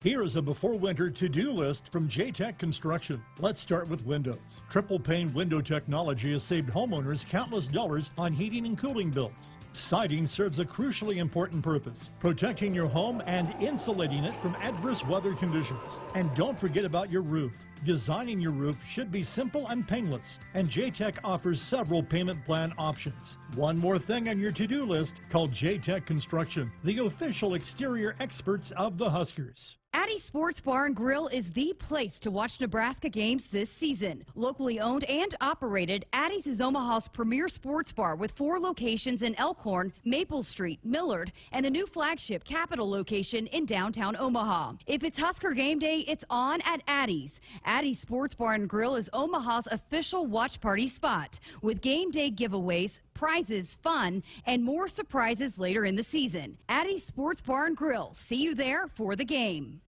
Here is a before winter to-do list from J-Tech Construction. Let's start with windows. Triple pane window technology has saved homeowners countless dollars on heating and cooling bills. Siding serves a crucially important purpose, protecting your home and insulating it from adverse weather conditions. And don't forget about your roof. Designing your roof should be simple and painless, and J-Tech offers several payment plan options. One more thing on your to-do list, call J-Tech Construction, the official exterior experts of the Huskers. Addie's Sports Bar and Grill is the place to watch Nebraska games this season. Locally owned and operated, Addie's is Omaha's premier sports bar with 4 locations in Elkhorn, Maple Street, Millard, and the new flagship Capitol location in downtown Omaha. If it's Husker game day, it's on at Addie's. Addie's Sports Bar and Grill is Omaha's official watch party spot with game day giveaways, prizes, fun, and more surprises later in the season. Addie's Sports Bar and Grill. See you there for the game.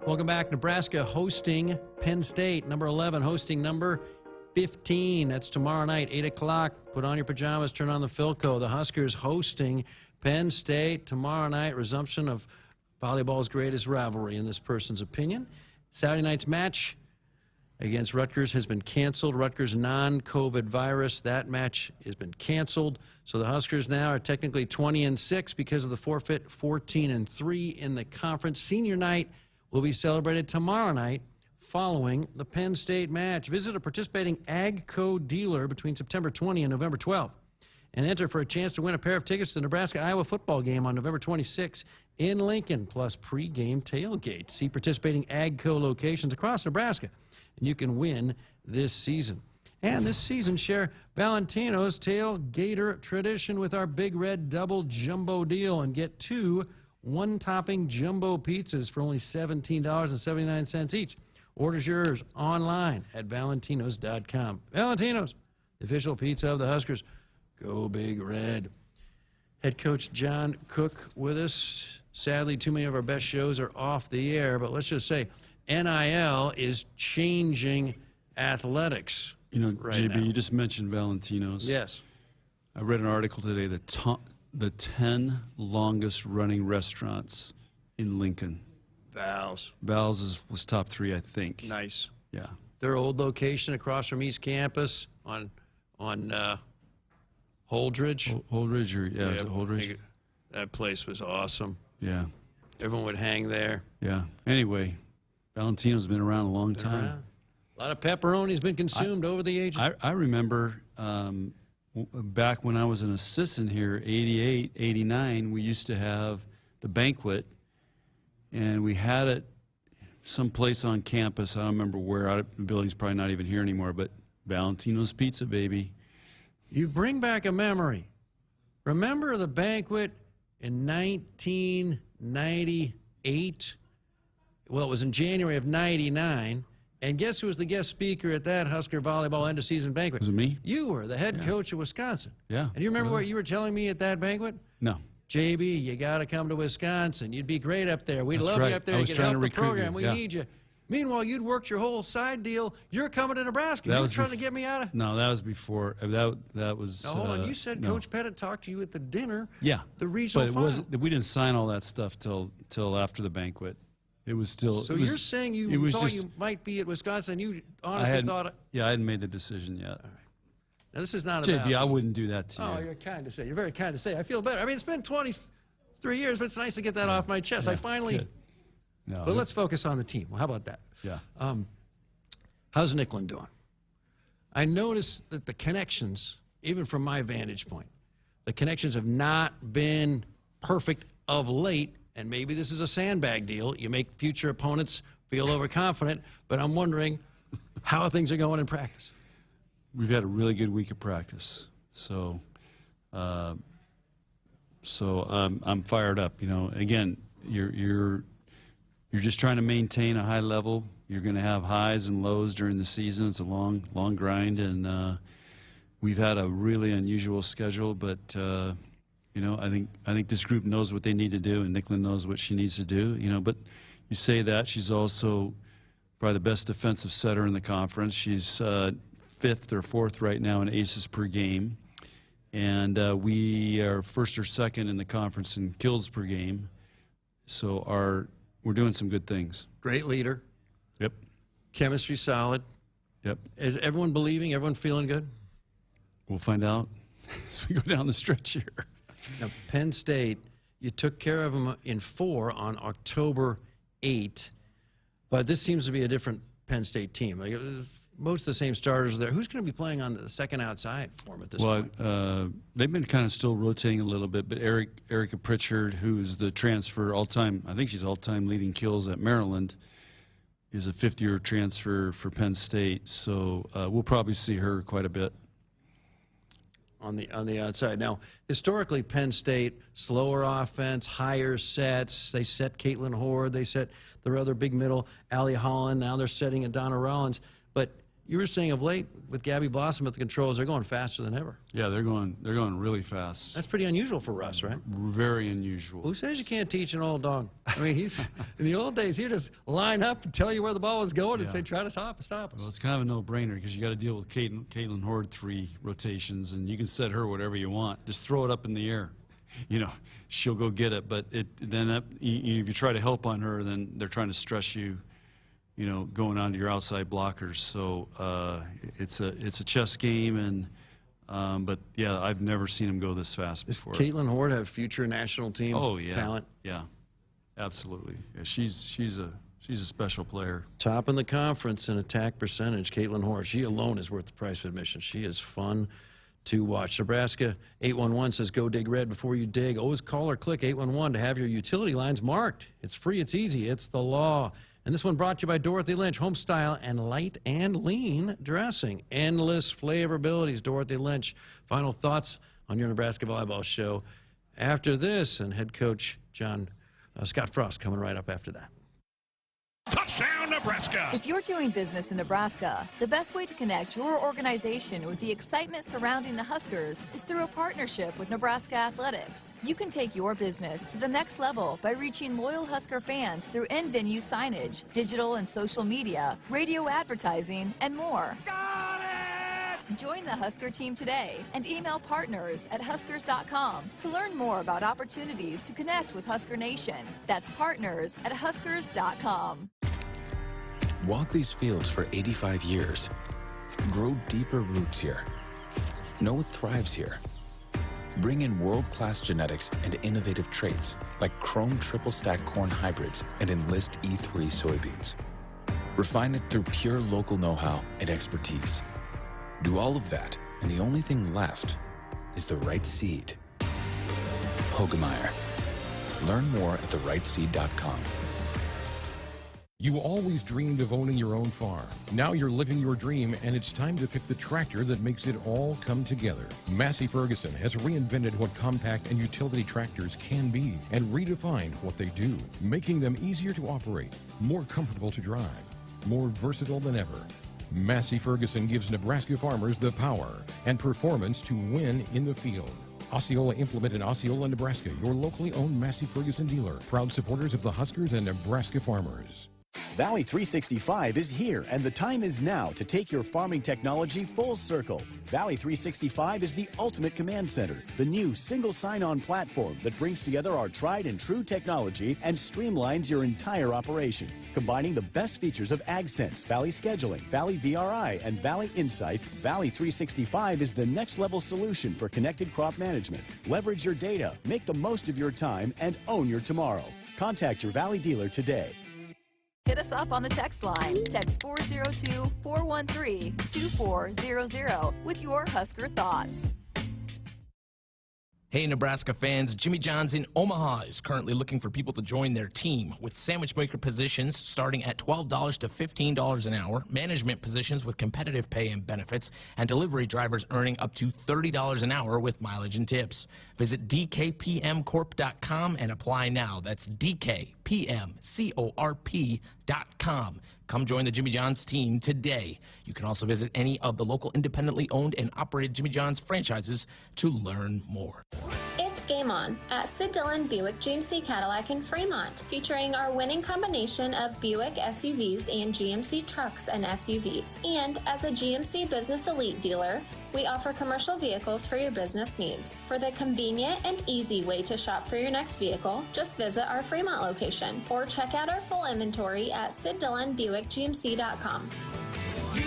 Welcome back. Nebraska hosting Penn State. Number 11 hosting number 15. That's tomorrow night, 8 o'clock. Put on your pajamas, turn on the Philco. The Huskers hosting Penn State tomorrow night. Resumption of volleyball's greatest rivalry, in this person's opinion. Saturday night's match against Rutgers has been canceled. Rutgers non-COVID virus. That match has been canceled. So the Huskers now are technically 20-6 because of the forfeit, 14-3 in the conference. Senior night will be celebrated tomorrow night following the Penn State match. Visit a participating AGCO dealer between September 20 and November 12 and enter for a chance to win a pair of tickets to the Nebraska-Iowa football game on November 26 in Lincoln, plus pregame tailgate. See participating AGCO locations across Nebraska, and you can win this season. And this season, share Valentino's tailgater tradition with our Big Red Double Jumbo deal and get 2 one-topping jumbo pizzas for only $17.79 each. Orders yours online at valentinos.com. Valentino's, the official pizza of the Huskers. Go Big Red. Head coach John Cook with us. Sadly, too many of our best shows are off the air, but let's just say NIL is changing athletics. You know, right JB, now. you just mentioned Valentino's. Yes. I read an article today, the 10 longest running restaurants in Lincoln. Val's. Val's was top 3, I think. Nice. Yeah. Their old location across from East Campus on Holdridge. Holdridge, or is it Holdridge? That place was awesome. Yeah. Everyone would hang there. Yeah. Anyway, Valentino's been around a long time. A lot of pepperoni's been consumed over the ages. I remember back when I was an assistant here, 88, 89, we used to have the banquet, and we had it someplace on campus. I don't remember where. The building's probably not even here anymore, but Valentino's Pizza, baby. You bring back a memory. Remember the banquet in 1998? Well, it was in January of 99. And guess who was the guest speaker at that Husker Volleyball end-of-season banquet? Was it me? You were the head coach of Wisconsin. Yeah. And you remember really? what you were telling me at that banquet? No. JB, you got to come to Wisconsin. You'd be great up there. We'd That's love right. you up there. I You was could trying help to the recruit program. you. We Yeah. need you. Meanwhile, you'd worked your whole side deal. You're coming to Nebraska. You were trying to get me out of... No, that was before. That was... Now, hold on. You said no. Coach Pettit talked to you at the dinner. Yeah. The regional But it final. wasn't, we didn't sign all that stuff till after the banquit. It was still... So it was, you're saying it you was thought just, you might be at Wisconsin. You honestly thought... Yeah, I hadn't made the decision yet. All right. Now, this is not JB, about... I wouldn't do that to you. Oh, you're kind to say. You're very kind to say. I feel better. I mean, it's been 23 years, but it's nice to get that off my chest. Yeah, I finally... good. No, but let's focus on the team. Well, how about that? Yeah. How's Nicola doing? I noticed that the connections, even from my vantage point, the connections have not been perfect of late, and maybe this is a sandbag deal. You make future opponents feel overconfident, but I'm wondering how things are going in practice. We've had a really good week of practice, so I'm fired up. You know, again, you're just trying to maintain a high level. You're going to have highs and lows during the season. It's a long grind, and we've had a really unusual schedule. But you know, I think this group knows what they need to do, and Nicola knows what she needs to do. You know, but you say that she's also probably the best defensive setter in the conference. She's 5th or 4th right now in aces per game, and we are 1st or 2nd in the conference in kills per game. So we're doing some good things. Great leader. Yep. Chemistry solid. Yep. Is everyone believing? Everyone feeling good? We'll find out as we go down the stretch here. Now, Penn State, you took care of them in 4 on October 8, but this seems to be a different Penn State team. Like, most of the same starters there. Who's going to be playing on the second outside for them at this point? They've been kind of still rotating a little bit, but Erica Pritchard, who's the transfer all-time, I think she's all-time leading kills at Maryland, is a 5th-year transfer for Penn State. So we'll probably see her quite a bit. On the outside. Now, historically, Penn State, slower offense, higher sets. They set Caitlin Horde. They set their other big middle, Allie Holland. Now they're setting Adonna Rollins. But you were saying of late with Gabby Blossom at the controls, they're going faster than ever. Yeah, they're going really fast. That's pretty unusual for Russ, right? Very unusual. Who says you can't teach an old dog? I mean, in the old days, he'd just line up and tell you where the ball was going and say, try to stop us. Well, it's kind of a no-brainer because you got to deal with Caitlin Horde 3 rotations, and you can set her whatever you want. Just throw it up in the air. You know, she'll go get it. But if you try to help on her, then they're trying to stress you. You know, going on to your outside blockers. So it's a chess game, and but yeah, I've never seen him go this fast before. Does Caitlin Horde have future national team talent? Yeah, absolutely. Yeah, she's a special player. Top in the conference in attack percentage. Caitlin Horde. She alone is worth the price of admission. She is fun to watch. Nebraska 811 says, go dig red before you dig. Always call or click 811 to have your utility lines marked. It's free, it's easy, it's the law. And this one brought to you by Dorothy Lynch, home style and light and lean dressing. Endless flavorabilities, Dorothy Lynch. Final thoughts on your Nebraska Volleyball show after this, and head coach Scott Frost coming right up after that. Touchdown, Nebraska! If you're doing business in Nebraska, the best way to connect your organization with the excitement surrounding the Huskers is through a partnership with Nebraska Athletics. You can take your business to the next level by reaching loyal Husker fans through in-venue signage, digital and social media, radio advertising, and more. Got it! Join the Husker team today and email partners@huskers.com to learn more about opportunities to connect with Husker Nation. That's partners@huskers.com. Walk these fields for 85 years. Grow deeper roots here. Know what thrives here. Bring in world-class genetics and innovative traits like Chrome triple stack corn hybrids and Enlist E3 soybeans. Refine it through pure local know-how and expertise. Do all of that, and the only thing left is the right seed. Hogemeyer. Learn more at therightseed.com. You always dreamed of owning your own farm. Now you're living your dream, and it's time to pick the tractor that makes it all come together. Massey Ferguson has reinvented what compact and utility tractors can be and redefined what they do, making them easier to operate, more comfortable to drive, more versatile than ever. Massey Ferguson gives Nebraska farmers the power and performance to win in the field. Osceola Implement in Osceola, Nebraska, your locally owned Massey Ferguson dealer. Proud supporters of the Huskers and Nebraska farmers. Valley 365 is here, and the time is now to take your farming technology full circle. Valley 365 is the ultimate command center, the new single sign-on platform that brings together our tried and true technology and streamlines your entire operation. Combining the best features of AgSense, Valley Scheduling, Valley VRI, and Valley Insights, Valley 365 is the next-level solution for connected crop management. Leverage your data, make the most of your time, and own your tomorrow. Contact your Valley dealer today. Hit us up on the text line. Text 402-413-2400 with your Husker thoughts. Hey, Nebraska fans, Jimmy John's in Omaha is currently looking for people to join their team with sandwich maker positions starting at $12 to $15 an hour, management positions with competitive pay and benefits, and delivery drivers earning up to $30 an hour with mileage and tips. Visit dkpmcorp.com and apply now. That's dkpmcorp.com. Come join the Jimmy John's team today. You can also visit any of the local independently owned and operated Jimmy John's franchises to learn more. It's Game On at Sid Dillon Buick GMC Cadillac in Fremont, featuring our winning combination of Buick SUVs and GMC trucks and SUVs. And as a GMC Business Elite dealer, we offer commercial vehicles for your business needs. For the convenient and easy way to shop for your next vehicle, just visit our Fremont location or check out our full inventory at SidDillonBuickGMC.com. You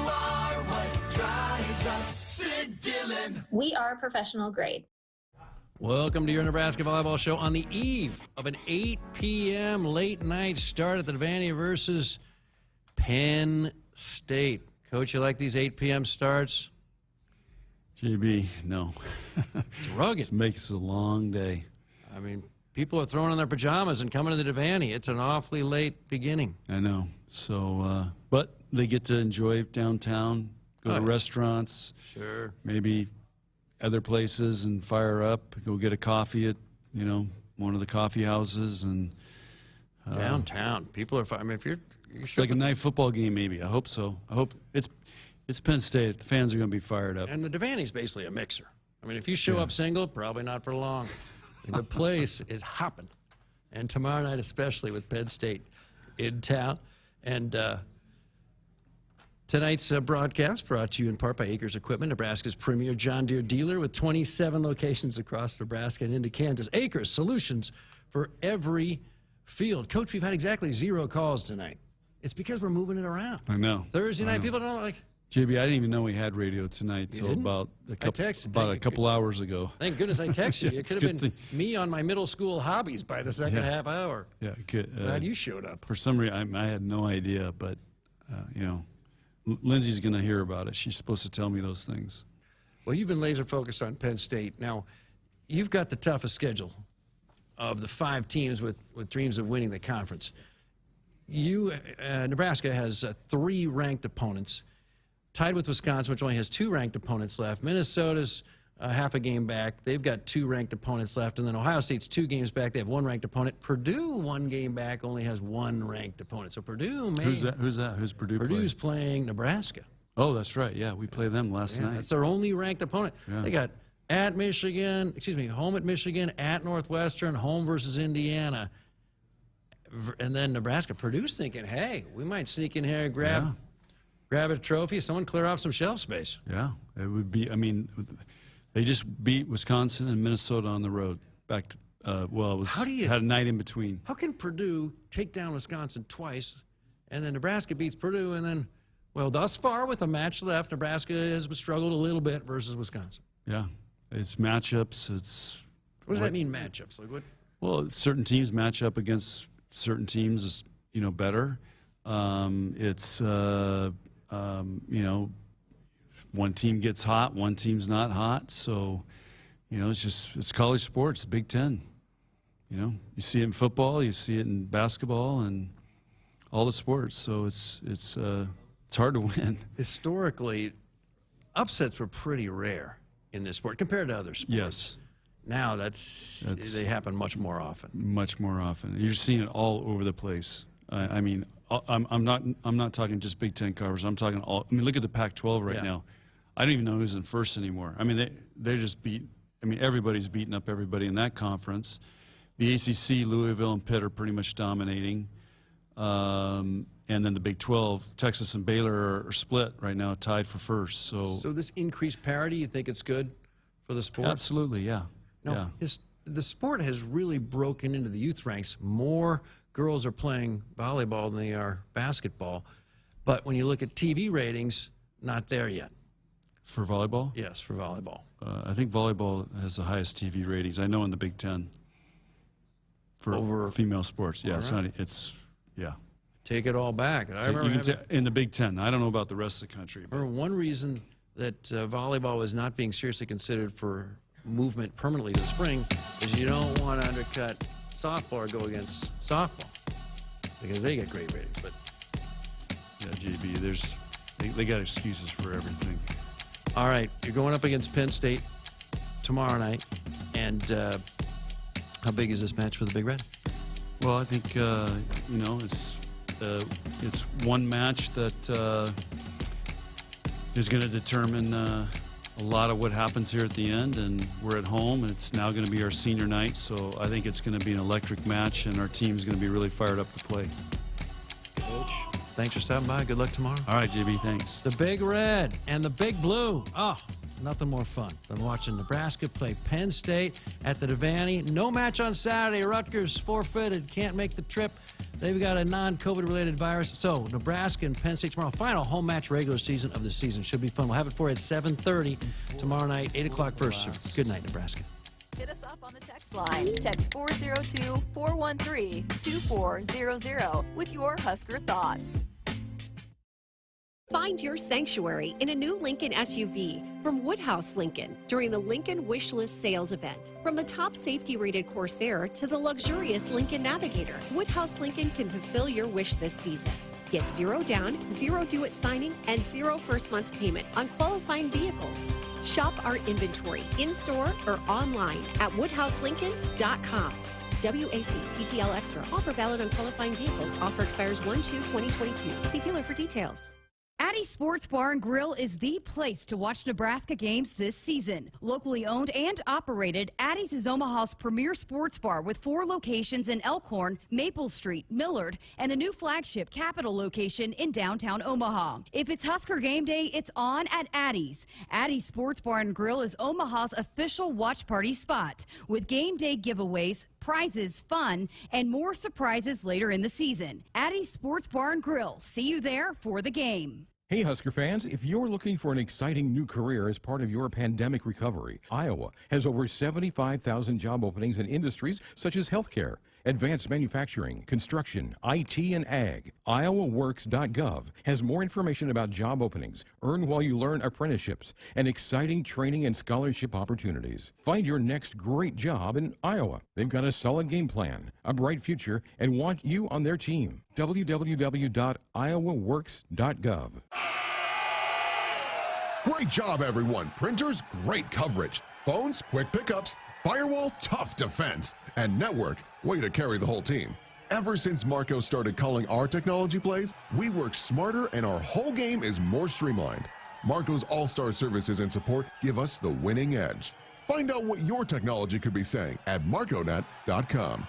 are what drives us, Sid Dillon. We are professional grade. Welcome to your Nebraska Volleyball show on the eve of an 8 p.m. late night start at the Devaney versus Penn State. Coach, you like these 8 p.m. starts? JB, no. It's rugged. It makes a long day. I mean, people are throwing on their pajamas and coming to the Devaney. It's an awfully late beginning. I know. So, but they get to enjoy downtown, go to restaurants. Sure. Maybe other places and fire up, go get a coffee at, one of the coffee houses. And downtown, people are, I mean, if you're Like a night football game, maybe. I hope so. I hope it's Penn State. The fans are going to be fired up. And the Devaney's basically a mixer. I mean, if you show up single, probably not for long. The place is hopping. And tomorrow night, especially with Penn State in town. And tonight's broadcast brought to you in part by Acres Equipment, Nebraska's premier John Deere dealer with 27 locations across Nebraska and into Kansas. Acres, solutions for every field. Coach, we've had exactly 0 calls tonight. It's because we're moving it around. I know. Thursday night, people don't like... JB, I didn't even know we had radio tonight until about a couple hours ago. Thank goodness I texted you. It could have been me on my middle school hobbies by the second half hour. Yeah, good. Glad you showed up. For some reason, I had no idea, but, Lindsey's going to hear about it. She's supposed to tell me those things. Well, you've been laser focused on Penn State. Now, you've got the toughest schedule of the 5 teams with dreams of winning the conference. Nebraska has 3 ranked opponents, tied with Wisconsin, which only has 2 ranked opponents left. Minnesota's half a game back. They've got 2 ranked opponents left. And then Ohio State's 2 games back. They have 1 ranked opponent. Purdue, 1 game back, only has 1 ranked opponent. So Purdue, man. Who's that? Who's Purdue Purdue's playing Nebraska. Oh, that's right. Yeah, we played them last night. That's their only ranked opponent. Yeah. They got home at Michigan, at Northwestern, home versus Indiana. And then Nebraska. Purdue's thinking, hey, we might sneak in here and grab a trophy, someone clear off some shelf space. Yeah, it would be, they just beat Wisconsin and Minnesota on the road. Back to, had a night in between. How can Purdue take down Wisconsin twice, and then Nebraska beats Purdue, and then, thus far with a match left, Nebraska has struggled a little bit versus Wisconsin. Yeah, it's matchups. What does that mean, matchups? Like what? Well, certain teams match up against certain teams, better. One team gets hot, one team's not hot. So, it's college sports, Big Ten. You see it in football, you see it in basketball, and all the sports. So it's hard to win. Historically, upsets were pretty rare in this sport compared to other sports. Yes. Now they happen much more often. Much more often. You're seeing it all over the place. I'm not talking just Big Ten covers. I'm talking all. Look at the Pac-12 right now. I don't even know who's in first anymore. They just beat. Everybody's beating up everybody in that conference. The ACC, Louisville and Pitt are pretty much dominating, and then the Big 12, Texas and Baylor are split right now, tied for first. So this increased parity, you think it's good for the sport? Absolutely, yeah. No, the sport has really broken into the youth ranks. More girls are playing volleyball than they are basketball. But when you look at TV ratings, not there yet. For volleyball? Yes, for volleyball. I think volleyball has the highest TV ratings. I know in the Big Ten for female sports. Yeah, right. Take it all back. In the Big Ten. I don't know about the rest of the country. One reason that volleyball was not being seriously considered for movement permanently this spring is you don't want to undercut softball or go against softball because they get great ratings. But yeah, JB, they got excuses for everything. All right, you're going up against Penn State tomorrow night, and how big is this match for the Big Red? Well, I think it's one match that is going to determine a lot of what happens here at the end, and we're at home, and it's now going to be our senior night, so I think it's going to be an electric match, and our team's going to be really fired up to play. Coach, thanks for stopping by. Good luck tomorrow. All right, JB, thanks. The Big Red and the Big Blue. Oh, nothing more fun than watching Nebraska play Penn State at the Devaney. No match on Saturday. Rutgers forfeited. Can't make the trip. They've got a non-COVID related virus. So Nebraska and Penn State tomorrow. Final home match regular season of the season. Should be fun. We'll have it for you at 7:30 tomorrow night, 8 o'clock first. Good night, Nebraska. Hit us up on the text line. Text 402-413-2400 with your Husker thoughts. Find your sanctuary in a new Lincoln SUV from Woodhouse Lincoln during the Lincoln Wishlist Sales Event. From the top safety-rated Corsair to the luxurious Lincoln Navigator, Woodhouse Lincoln can fulfill your wish this season. Get 0 down, 0 due at signing, and 0 first month's payment on qualifying vehicles. Shop our inventory in-store or online at woodhouselincoln.com. WAC TTL Extra. Offer valid on qualifying vehicles. Offer expires 1/2/2022. See dealer for details. Addie's Sports Bar and Grill is the place to watch Nebraska games this season. Locally owned and operated, Addie's is Omaha's premier sports bar with 4 locations in Elkhorn, Maple Street, Millard, and the new flagship Capitol location in downtown Omaha. If it's Husker game day, it's on at Addie's. Addie's Sports Bar and Grill is Omaha's official watch party spot with game day giveaways, prizes, fun, and more surprises later in the season. Addie's Sports Bar and Grill. See you there for the game. Hey, Husker fans, if you're looking for an exciting new career as part of your pandemic recovery, Iowa has over 75,000 job openings in industries such as healthcare, advanced manufacturing, construction, IT, and ag. IowaWorks.gov has more information about job openings, earn while you learn apprenticeships, and exciting training and scholarship opportunities. Find your next great job in Iowa. They've got a solid game plan, a bright future, and want you on their team. www.iowaworks.gov. Great job, everyone. Printers, great coverage. Phones, quick pickups. Firewall, tough defense. And network, way to carry the whole team. Ever since Marco started calling our technology plays, we work smarter and our whole game is more streamlined. Marco's all-star services and support give us the winning edge. Find out what your technology could be saying at marconet.com.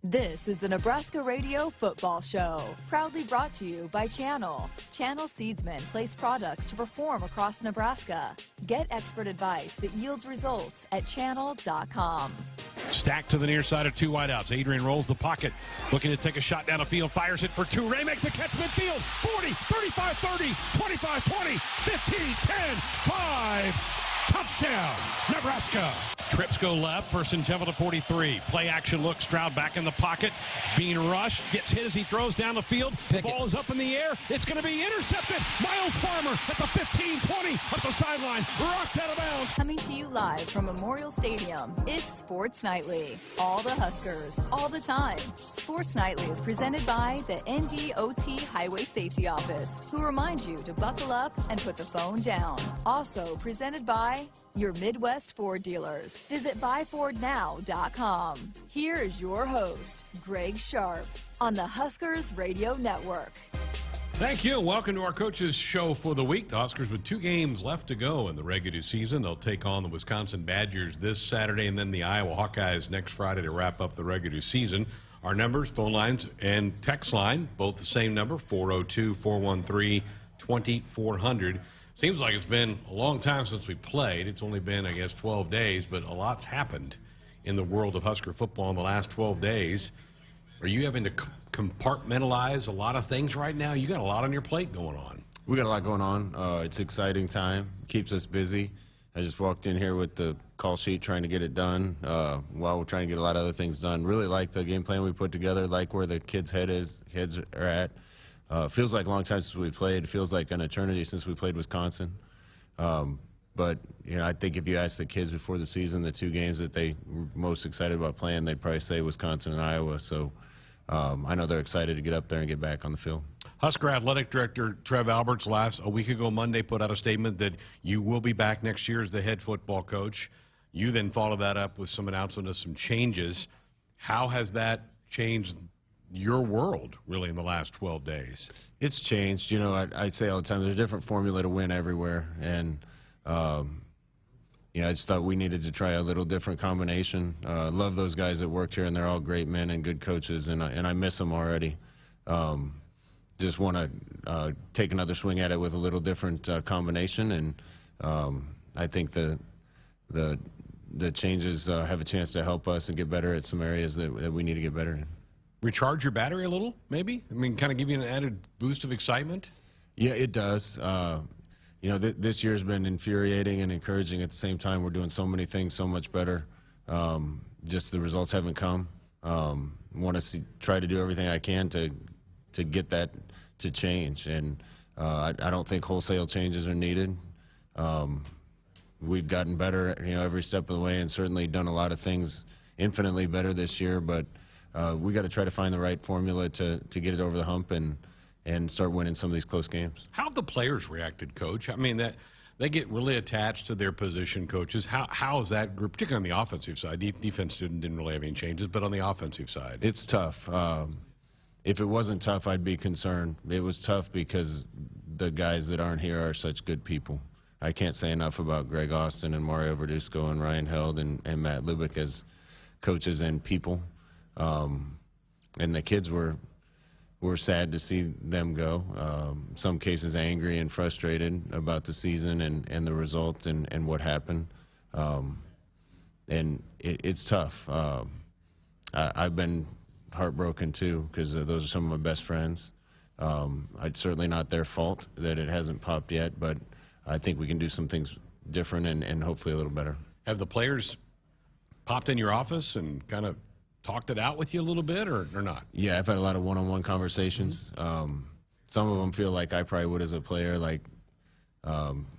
This is the Nebraska Radio Football Show, proudly brought to you by Channel. Channel seedsmen place products to perform across Nebraska. Get expert advice that yields results at channel.com. Stacked to the near side of two wideouts. Adrian rolls the pocket, looking to take a shot down the field, fires it for two. Ray makes a catch midfield. 40, 35, 30, 25, 20, 15, 10, 5. Touchdown, Nebraska. Trips go left, first and 10 to 43. Play action look, Stroud back in the pocket. Being rushed, gets hit as he throws down the field. Ball is up in the air. It's going to be intercepted. Miles Farmer at the 15-20 up the sideline. Rocked out of bounds. Coming to you live from Memorial Stadium, it's Sports Nightly. All the Huskers, all the time. Sports Nightly is presented by the NDOT Highway Safety Office, who reminds you to buckle up and put the phone down. Also presented by your Midwest Ford dealers. Visit buyfordnow.com. Here is your host, Greg Sharpe, on the Huskers Radio Network. Thank you. Welcome to our coaches show for the week. The Huskers with 2 games left to go in the regular season. They'll take on the Wisconsin Badgers this Saturday and then the Iowa Hawkeyes next Friday to wrap up the regular season. Our numbers, phone lines and text line, both the same number, 402-413-2400. Seems like it's been a long time since we played. It's only been, I guess, 12 days, but a lot's happened in the world of Husker football in the last 12 days. Are you having to compartmentalize a lot of things right now? You got a lot on your plate going on. We got a lot going on. It's an exciting time. Keeps us busy. I just walked in here with the call sheet trying to get it done while we're trying to get a lot of other things done. Really like the game plan we put together, like where the heads are at. Feels like a long time since we played. Feels like an eternity since we played Wisconsin. But, you know, I think if you ask the kids before the season, the 2 games that they were most excited about playing, they'd probably say Wisconsin and Iowa. So I know they're excited to get up there and get back on the field. Husker Athletic Director Trev Alberts a week ago Monday put out a statement that you will be back next year as the head football coach. You then followed that up with some announcement of some changes. How has that changed your world, really, in the last 12 days? It's changed. You know, I say all the time, there's a different formula to win everywhere. And, you know, I just thought we needed to try a little different combination. Love those guys that worked here, and they're all great men and good coaches, and I miss them already. Just want to take another swing at it with a little different combination, and I think the changes have a chance to help us and get better at some areas that we need to get better in. Recharge your battery a little, maybe? I mean, kind of give you an added boost of excitement? Yeah, it does. You know, this year's been infuriating and encouraging at the same time. We're doing so many things so much better. Just the results haven't come. Want to try to do everything I can to get that to change. And I don't think wholesale changes are needed. We've gotten better, you know, every step of the way, and certainly done a lot of things infinitely better this year. But we got to try to find the right formula to get it over the hump and start winning some of these close games. How have the players reacted, Coach? I mean, that they get really attached to their position coaches. How is that group, particularly on the offensive side? Defense didn't really have any changes, but on the offensive side, it's tough. If it wasn't tough, I'd be concerned. It was tough because the guys that aren't here are such good people. I can't say enough about Greg Austin and Mario Verduzco and Ryan Held and Matt Lubick as coaches and people. And the kids were sad to see them go. Some cases angry and frustrated about the season and the result and what happened. And it's tough. I've been heartbroken too because those are some of my best friends. It's certainly not their fault that it hasn't popped yet, but I think we can do some things different and hopefully a little better. Have the players popped in your office and kind of talked it out with you a little bit or not? Yeah, I've had a lot of one-on-one conversations. Some of them feel like I probably would as a player, like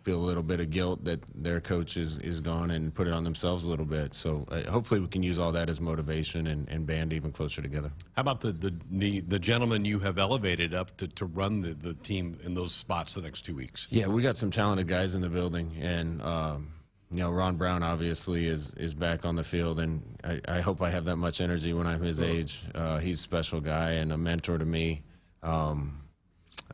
feel a little bit of guilt that their coach is gone and put it on themselves a little bit. So hopefully we can use all that as motivation and band even closer together. How about the gentleman you have elevated up to run the team in those spots the next 2 weeks? Yeah, we got some talented guys in the building, and you know, Ron Brown obviously is back on the field, and I hope I have that much energy when I'm his age. He's a special guy and a mentor to me.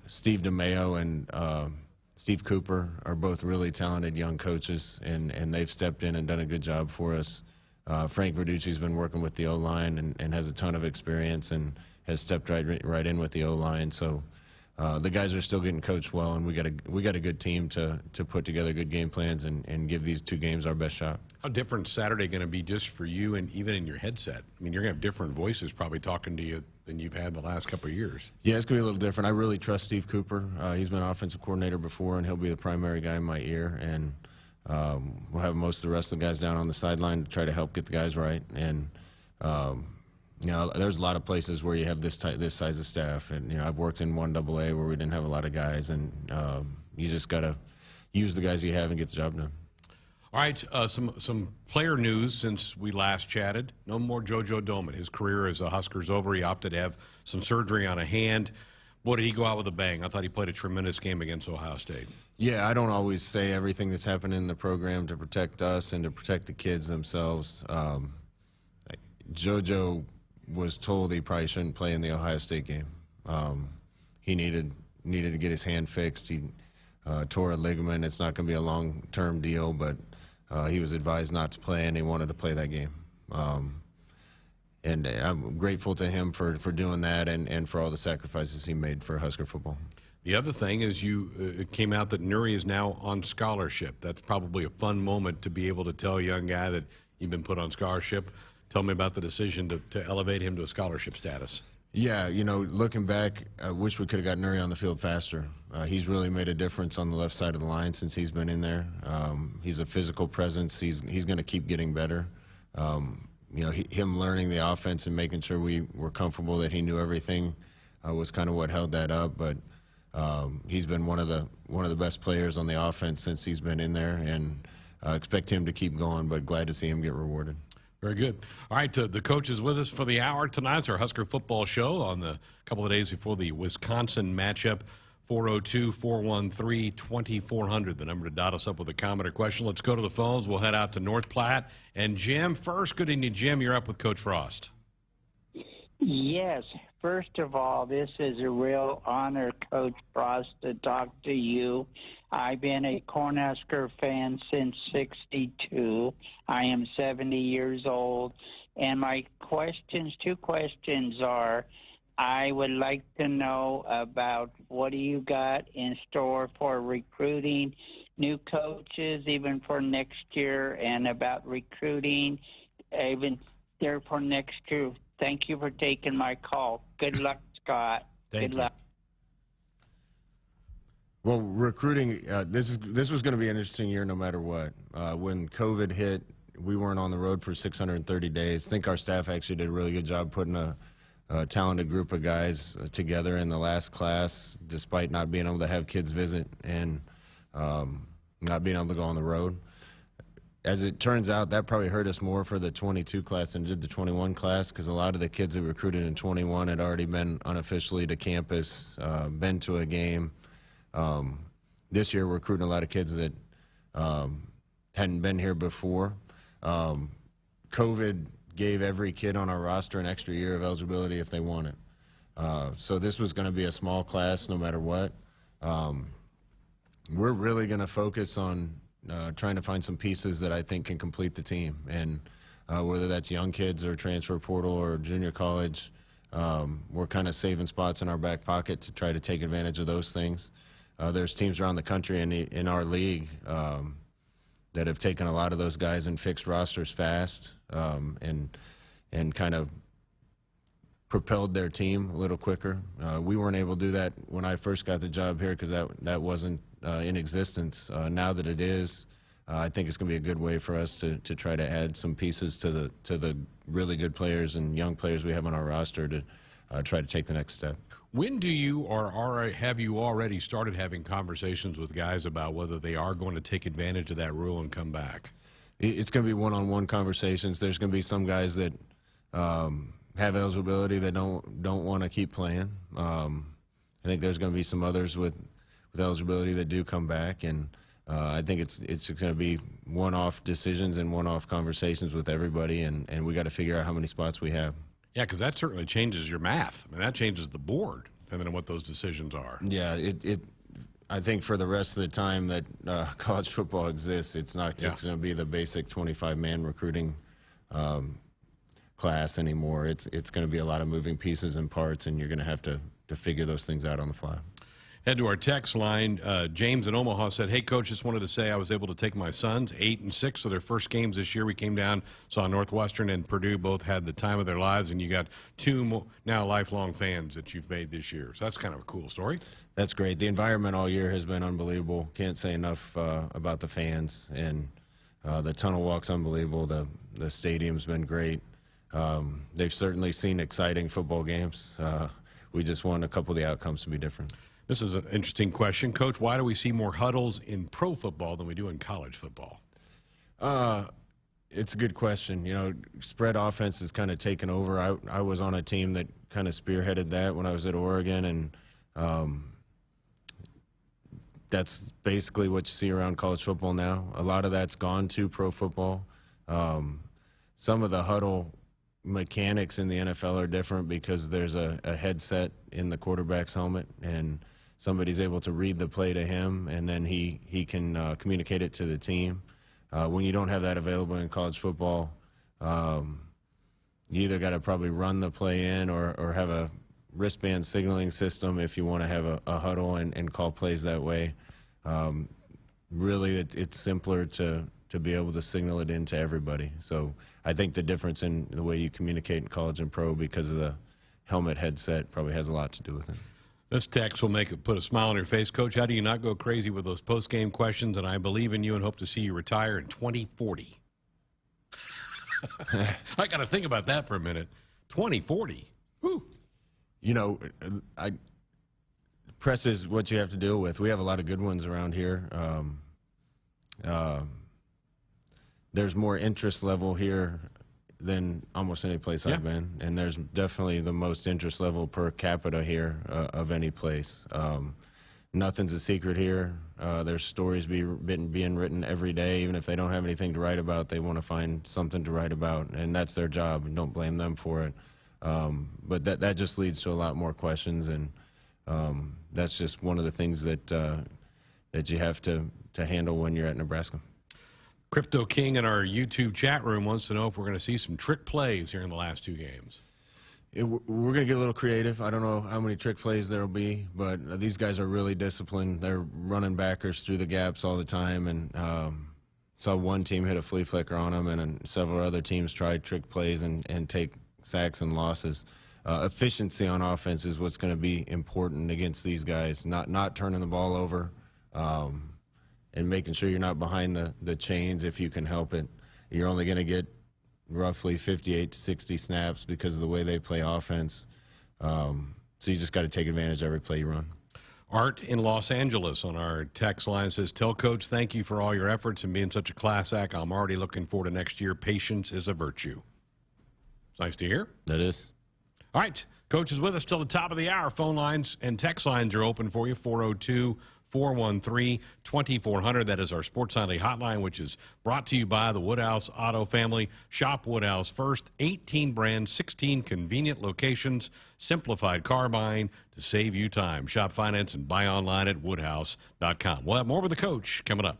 Steve DeMayo and Steve Cooper are both really talented young coaches, and they've stepped in and done a good job for us. Frank Verducci's been working with the O-line and has a ton of experience and has stepped right in with the O-line. So the guys are still getting coached well, and we got a good team to put together good game plans and give these 2 games our best shot. How different Saturday going to be just for you and even in your headset? I mean, you're going to have different voices probably talking to you than you've had the last couple of years. Yeah, it's going to be a little different. I really trust Steve Cooper. He's been offensive coordinator before, and he'll be the primary guy in my ear. And we'll have most of the rest of the guys down on the sideline to try to help get the guys right. And you know, there's a lot of places where you have this size of staff, and you know, I've worked in 1AA where we didn't have a lot of guys, and you just got to use the guys you have and get the job done. All right, some player news since we last chatted. No more JoJo Doman. His career as a Huskers over. He opted to have some surgery on a hand. Boy, did he go out with a bang. I thought he played a tremendous game against Ohio State. Yeah, I don't always say everything that's happened in the program to protect us and to protect the kids themselves. JoJo was told he probably shouldn't play in the Ohio State game. He needed to get his hand fixed. He tore a ligament. It's not going to be a long-term deal, but he was advised not to play, and he wanted to play that game. And I'm grateful to him for doing that and for all the sacrifices he made for Husker football. The other thing is it came out that Nuri is now on scholarship. That's probably a fun moment to be able to tell a young guy that you've been put on scholarship. Tell me about the decision to elevate him to a scholarship status. Yeah, you know, looking back, I wish we could have got Nuri on the field faster. He's really made a difference on the left side of the line since he's been in there. He's a physical presence. He's going to keep getting better. You know, him learning the offense and making sure we were comfortable that he knew everything was kind of what held that up. But he's been one of the best players on the offense since he's been in there, and expect him to keep going. But glad to see him get rewarded. Very good. All right, the coach is with us for the hour tonight. It's our Husker football show on the couple of days before the Wisconsin matchup. 402-413-2400, the number to dot us up with a comment or question. Let's go to the phones. We'll head out to North Platte. And Jim first. Good evening, Jim. You're up with Coach Frost. Yes. First of all, this is a real honor, Coach Frost, to talk to you. I've been a Cornhusker fan since '62. I am 70 years old. And my two questions are, I would like to know about what do you got in store for recruiting new coaches, even for next year, and about recruiting even there for next year. Thank you for taking my call. Good luck, Scott. Thank Good you. luck. Well, recruiting, this was going to be an interesting year no matter what. When COVID hit, we weren't on the road for 630 days. I think our staff actually did a really good job putting a talented group of guys together in the last class, despite not being able to have kids visit and not being able to go on the road. As it turns out, that probably hurt us more for the 22 class than did the 21 class, because a lot of the kids that recruited in 21 had already been unofficially to campus, been to a game. This year, we're recruiting a lot of kids that hadn't been here before. COVID gave every kid on our roster an extra year of eligibility if they want it. So this was going to be a small class no matter what. We're really going to focus on trying to find some pieces that I think can complete the team. And whether that's young kids or transfer portal or junior college, we're kind of saving spots in our back pocket to try to take advantage of those things. There's teams around the country in our league that have taken a lot of those guys and fixed rosters fast and kind of propelled their team a little quicker. We weren't able to do that when I first got the job here because that wasn't in existence. Now that it is, I think it's going to be a good way for us to try to add some pieces to the really good players and young players we have on our roster to try to take the next step. When do you or have you already started having conversations with guys about whether they are going to take advantage of that rule and come back? It's going to be one-on-one conversations. There's going to be some guys that have eligibility that don't want to keep playing. I think there's going to be some others with eligibility that do come back, and I think it's going to be one-off decisions and one-off conversations with everybody, and we got to figure out how many spots we have. Yeah, because that certainly changes your math. I mean, that changes the board, depending on what those decisions are. Yeah, I think for the rest of the time that college football exists, it's not just going to be the basic 25-man recruiting class anymore. It's going to be a lot of moving pieces and parts, and you're going to have to figure those things out on the fly. Head to our text line. James in Omaha said, hey, Coach, just wanted to say I was able to take my sons, 8 and 6, so their first games this year. We came down, saw Northwestern and Purdue both had the time of their lives, and you got 2 now lifelong fans that you've made this year. So that's kind of a cool story. That's great. The environment all year has been unbelievable. Can't say enough about the fans, and the tunnel walk's unbelievable. The stadium's been great. They've certainly seen exciting football games. We just want a couple of the outcomes to be different. This is an interesting question. Coach, why do we see more huddles in pro football than we do in college football? It's a good question. You know, spread offense has kind of taken over. I was on a team that kind of spearheaded that when I was at Oregon, and that's basically what you see around college football now. A lot of that's gone to pro football. Some of the huddle mechanics in the NFL are different because there's a headset in the quarterback's helmet, and somebody's able to read the play to him, and then he can communicate it to the team. When you don't have that available in college football, you either got to probably run the play in or have a wristband signaling system if you want to have a huddle and call plays that way. Really, it's simpler to be able to signal it in to everybody. So I think the difference in the way you communicate in college and pro because of the helmet headset probably has a lot to do with it. This text will put a smile on your face. Coach, how do you not go crazy with those post-game questions? And I believe in you and hope to see you retire in 2040. I got to think about that for a minute. 2040. Whew. You know, press is what you have to deal with. We have a lot of good ones around here. There's more interest level here than almost any place I've been, and there's definitely the most interest level per capita here of any place. Nothing's a secret here. There's stories being written every day. Even if they don't have anything to write about, they want to find something to write about, and that's their job, and don't blame them for it. But that just leads to a lot more questions, and that's just one of the things that you have to handle when you're at Nebraska. Crypto King in our YouTube chat room wants to know if we're going to see some trick plays here in the last 2 games. We're going to get a little creative. I don't know how many trick plays there will be, but these guys are really disciplined. They're running backers through the gaps all the time, and saw one team hit a flea flicker on them, and several other teams tried trick plays and take sacks and losses. Efficiency on offense is what's going to be important against these guys, not turning the ball over. And making sure you're not behind the chains if you can help it. You're only going to get roughly 58 to 60 snaps because of the way they play offense. So you just got to take advantage of every play you run. Art in Los Angeles on our text line says, tell Coach thank you for all your efforts and being such a class act. I'm already looking forward to next year. Patience is a virtue. It's nice to hear. That is. All right. Coach is with us till the top of the hour. Phone lines and text lines are open for you, 402-413-2400. That is our Sports Nightly hotline, which is brought to you by the Woodhouse Auto Family. Shop Woodhouse first. 18 brands, 16 convenient locations, simplified car buying to save you time. Shop, finance, and buy online at woodhouse.com. We'll have more with the coach coming up.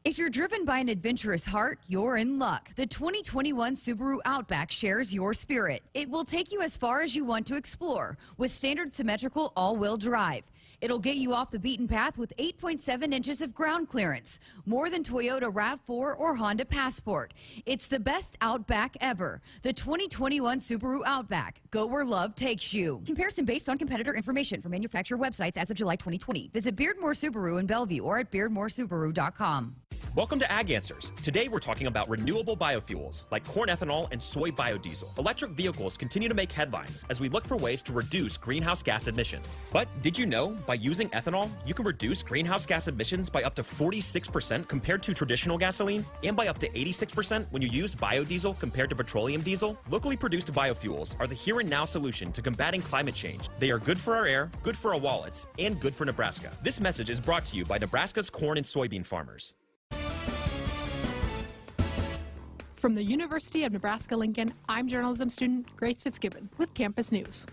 If you're driven by an adventurous heart, you're in luck. The 2021 Subaru Outback shares your spirit. It will take you as far as you want to explore with standard symmetrical all-wheel drive. It'll get you off the beaten path with 8.7 inches of ground clearance, more than Toyota RAV4 or Honda Passport. It's the best Outback ever. The 2021 Subaru Outback. Go where love takes you. Comparison based on competitor information from manufacturer websites as of July 2020. Visit Beardmore Subaru in Bellevue or at beardmoresubaru.com. Welcome to Ag Answers. Today we're talking about renewable biofuels like corn ethanol and soy biodiesel. Electric vehicles continue to make headlines as we look for ways to reduce greenhouse gas emissions. But did you know by using ethanol, you can reduce greenhouse gas emissions by up to 46% compared to traditional gasoline and by up to 86% when you use biodiesel compared to petroleum diesel? Locally produced biofuels are the here and now solution to combating climate change. They are good for our air, good for our wallets, and good for Nebraska. This message is brought to you by Nebraska's corn and soybean farmers. From the University of Nebraska-Lincoln, I'm journalism student Grace Fitzgibbon with Campus News.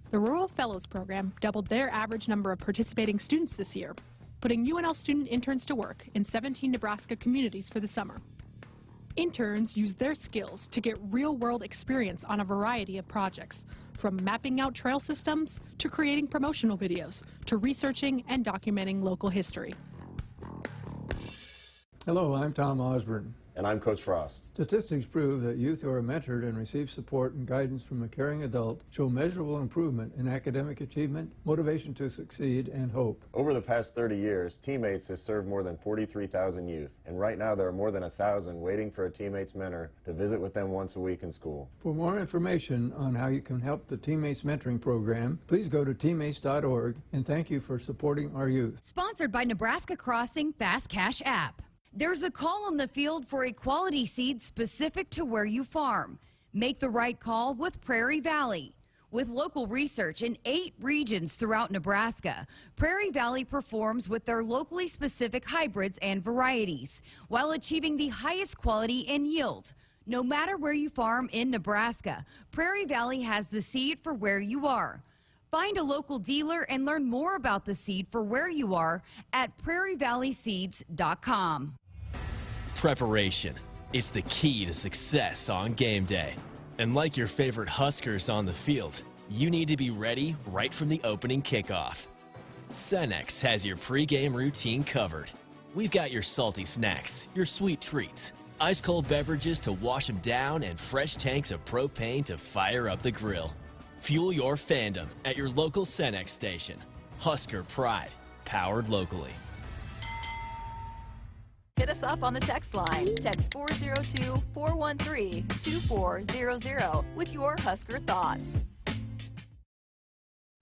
The Rural Fellows Program doubled their average number of participating students this year, putting UNL student interns to work in 17 Nebraska communities for the summer. Interns use their skills to get real-world experience on a variety of projects, from mapping out trail systems to creating promotional videos to researching and documenting local history. Hello, I'm Tom Osborne. And I'm Coach Frost. Statistics prove that youth who are mentored and receive support and guidance from a caring adult show measurable improvement in academic achievement, motivation to succeed, and hope. Over the past 30 years, Teammates has served more than 43,000 youth, and right now there are more than 1,000 waiting for a Teammates mentor to visit with them once a week in school. For more information on how you can help the Teammates Mentoring Program, please go to teammates.org, and thank you for supporting our youth. Sponsored by Nebraska Crossing Fast Cash app. There's a call on the field for a quality seed specific to where you farm. Make the right call with Prairie Valley. With local research in 8 regions throughout Nebraska, Prairie Valley performs with their locally specific hybrids and varieties while achieving the highest quality and yield. No matter where you farm in Nebraska, Prairie Valley has the seed for where you are. Find a local dealer and learn more about the seed for where you are at prairievalleyseeds.com. Preparation. It's the key to success on game day. And like your favorite Huskers on the field, you need to be ready right from the opening kickoff. Cenex has your pregame routine covered. We've got your salty snacks, your sweet treats, ice-cold beverages to wash them down, and fresh tanks of propane to fire up the grill. Fuel your fandom at your local Cenex station. Husker Pride, powered locally. Hit us up on the text line. Text 402-413-2400 with your Husker thoughts.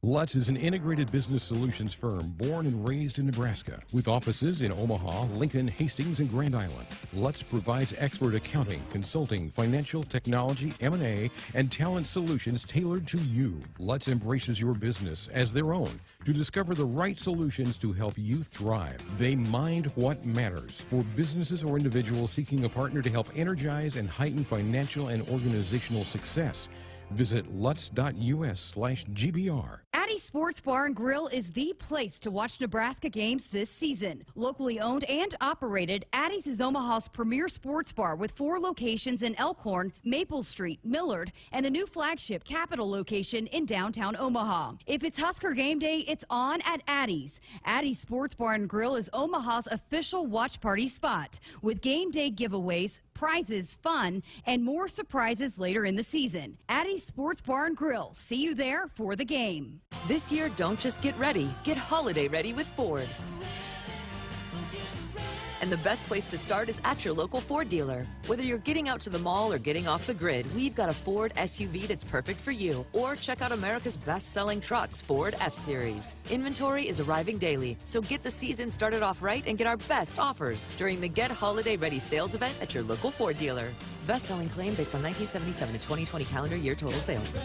Lutz is an integrated business solutions firm born and raised in Nebraska with offices in Omaha, Lincoln, Hastings, and Grand Island. Lutz provides expert accounting, consulting, financial, technology, M&A, and talent solutions tailored to you. Lutz embraces your business as their own to discover the right solutions to help you thrive. They mind what matters for businesses or individuals seeking a partner to help energize and heighten financial and organizational success. Visit lutz.us/GBR. Addie's Sports Bar and Grill is the place to watch Nebraska games this season. Locally owned and operated, Addie's is Omaha's premier sports bar with 4 locations in Elkhorn, Maple Street, Millard, and the new flagship Capitol location in downtown Omaha. If it's Husker game day, it's on at Addie's. Addie's Sports Bar and Grill is Omaha's official watch party spot with game day giveaways, prizes, fun, and more surprises later in the season. Addie's Sports Bar and Grill. See you there for the game. This year, don't just get ready, get holiday ready with Ford. And the best place to start is at your local Ford dealer. Whether you're getting out to the mall or getting off the grid, we've got a Ford SUV that's perfect for you. Or check out America's best-selling trucks, Ford F-Series. Inventory is arriving daily, so get the season started off right and get our best offers during the Get Holiday Ready sales event at your local Ford dealer. Best-selling claim based on 1977 to 2020 calendar year total sales.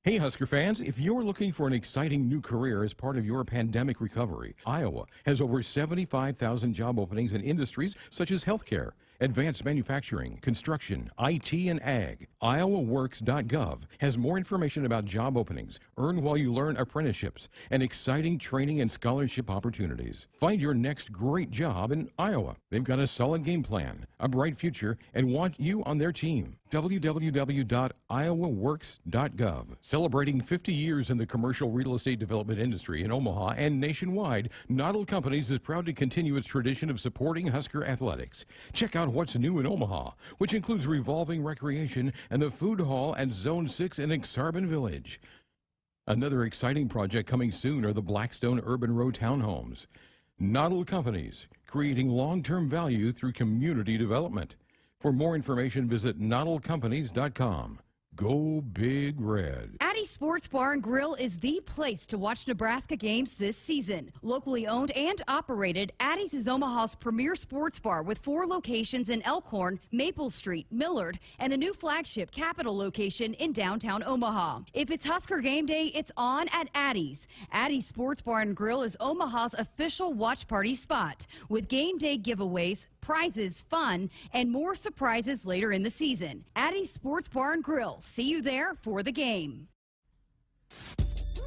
Hey Husker fans, if you're looking for an exciting new career as part of your pandemic recovery, Iowa has over 75,000 job openings in industries such as healthcare, advanced manufacturing, construction, IT, and ag. IowaWorks.gov has more information about job openings, earn while you learn apprenticeships, and exciting training and scholarship opportunities. Find your next great job in Iowa. They've got a solid game plan, a bright future, and want you on their team. www.iowaworks.gov. Celebrating 50 years in the commercial real estate development industry in Omaha and nationwide, Noddle Companies is proud to continue its tradition of supporting Husker athletics. Check out what's new in Omaha, which includes revolving recreation and the food hall at Zone 6 in Exarban Village. Another exciting project coming soon are the Blackstone Urban Row townhomes. Noddle Companies, creating long-term value through community development. For more information, visit noddlecompanies.com. Go Big Red. Addie's Sports Bar and Grill is the place to watch Nebraska games this season. Locally owned and operated, Addie's is Omaha's premier sports bar with 4 locations in Elkhorn, Maple Street, Millard, and the new flagship Capitol location in downtown Omaha. If it's Husker game day, it's on at Addie's. Addie's Sports Bar and Grill is Omaha's official watch party spot with game day giveaways, prizes, fun, and more surprises later in the season. Addie's Sports Bar and Grill. See you there for the game.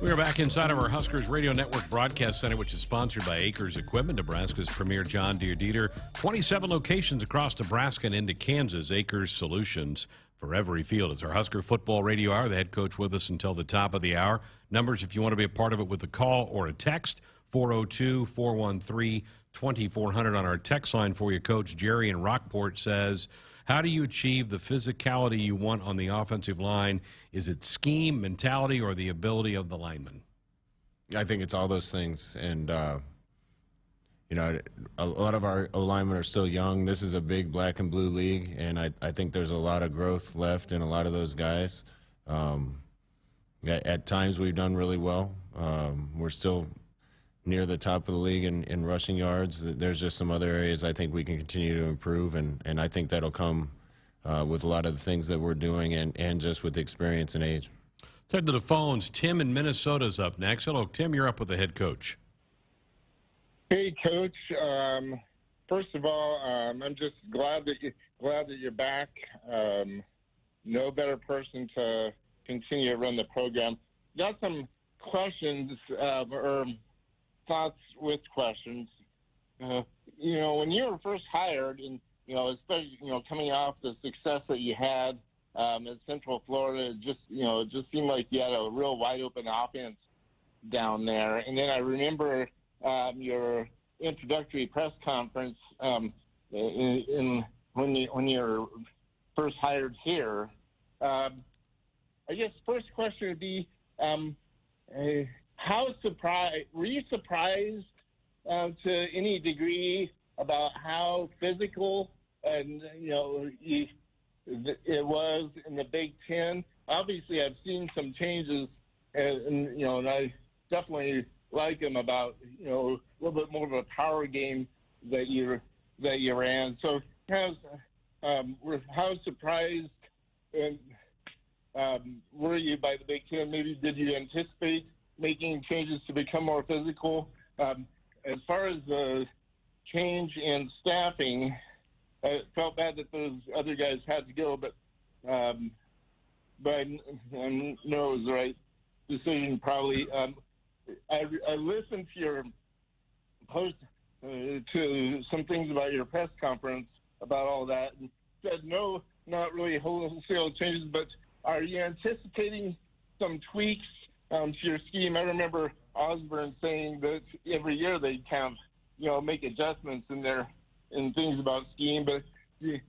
We are back inside of our Huskers Radio Network Broadcast Center, which is sponsored by Acres Equipment, Nebraska's premier John Deere dealer. 27 locations across Nebraska and into Kansas. Acres Solutions for every field. It's our Husker Football Radio Hour. The head coach with us until the top of the hour. Numbers, if you want to be a part of it with a call or a text, 402-413-2400 on our text line for you. Coach Jerry in Rockport says, how do you achieve the physicality you want on the offensive line? Is it scheme, mentality, or the ability of the linemen? I think it's all those things. And, you know, a lot of our linemen are still young. This is a big black and blue league, and I think there's a lot of growth left in a lot of those guys. At times we've done really well. We're still near the top of the league in rushing yards. There's just some other areas I think we can continue to improve, and I think that'll come with a lot of the things that we're doing and just with experience and age. Let's head to the phones. Tim in Minnesota's up next. Hello, Tim. You're up with the head coach. Hey, Coach. First of all, I'm just glad that you're back. No better person to continue to run the program. Got some questions or thoughts with questions. You know, when you were first hired, and especially coming off the success that you had at Central Florida, it just seemed like you had a real wide open offense down there. And then I remember your introductory press conference when you were first hired here. I guess first question would be, were you surprised to any degree about how physical and it was in the Big Ten? Obviously, I've seen some changes, and I definitely like them about a little bit more of a power game that you ran. So, how surprised were you by the Big Ten? Maybe did you anticipate making changes to become more physical? As far as the change in staffing, I felt bad that those other guys had to go, but I know it was the right decision probably. I listened to your post to some things about your press conference about all that, and said no, not really wholesale changes, but are you anticipating some tweaks to your scheme? I remember Osborne saying that every year they kind of, make adjustments in things about scheme. But the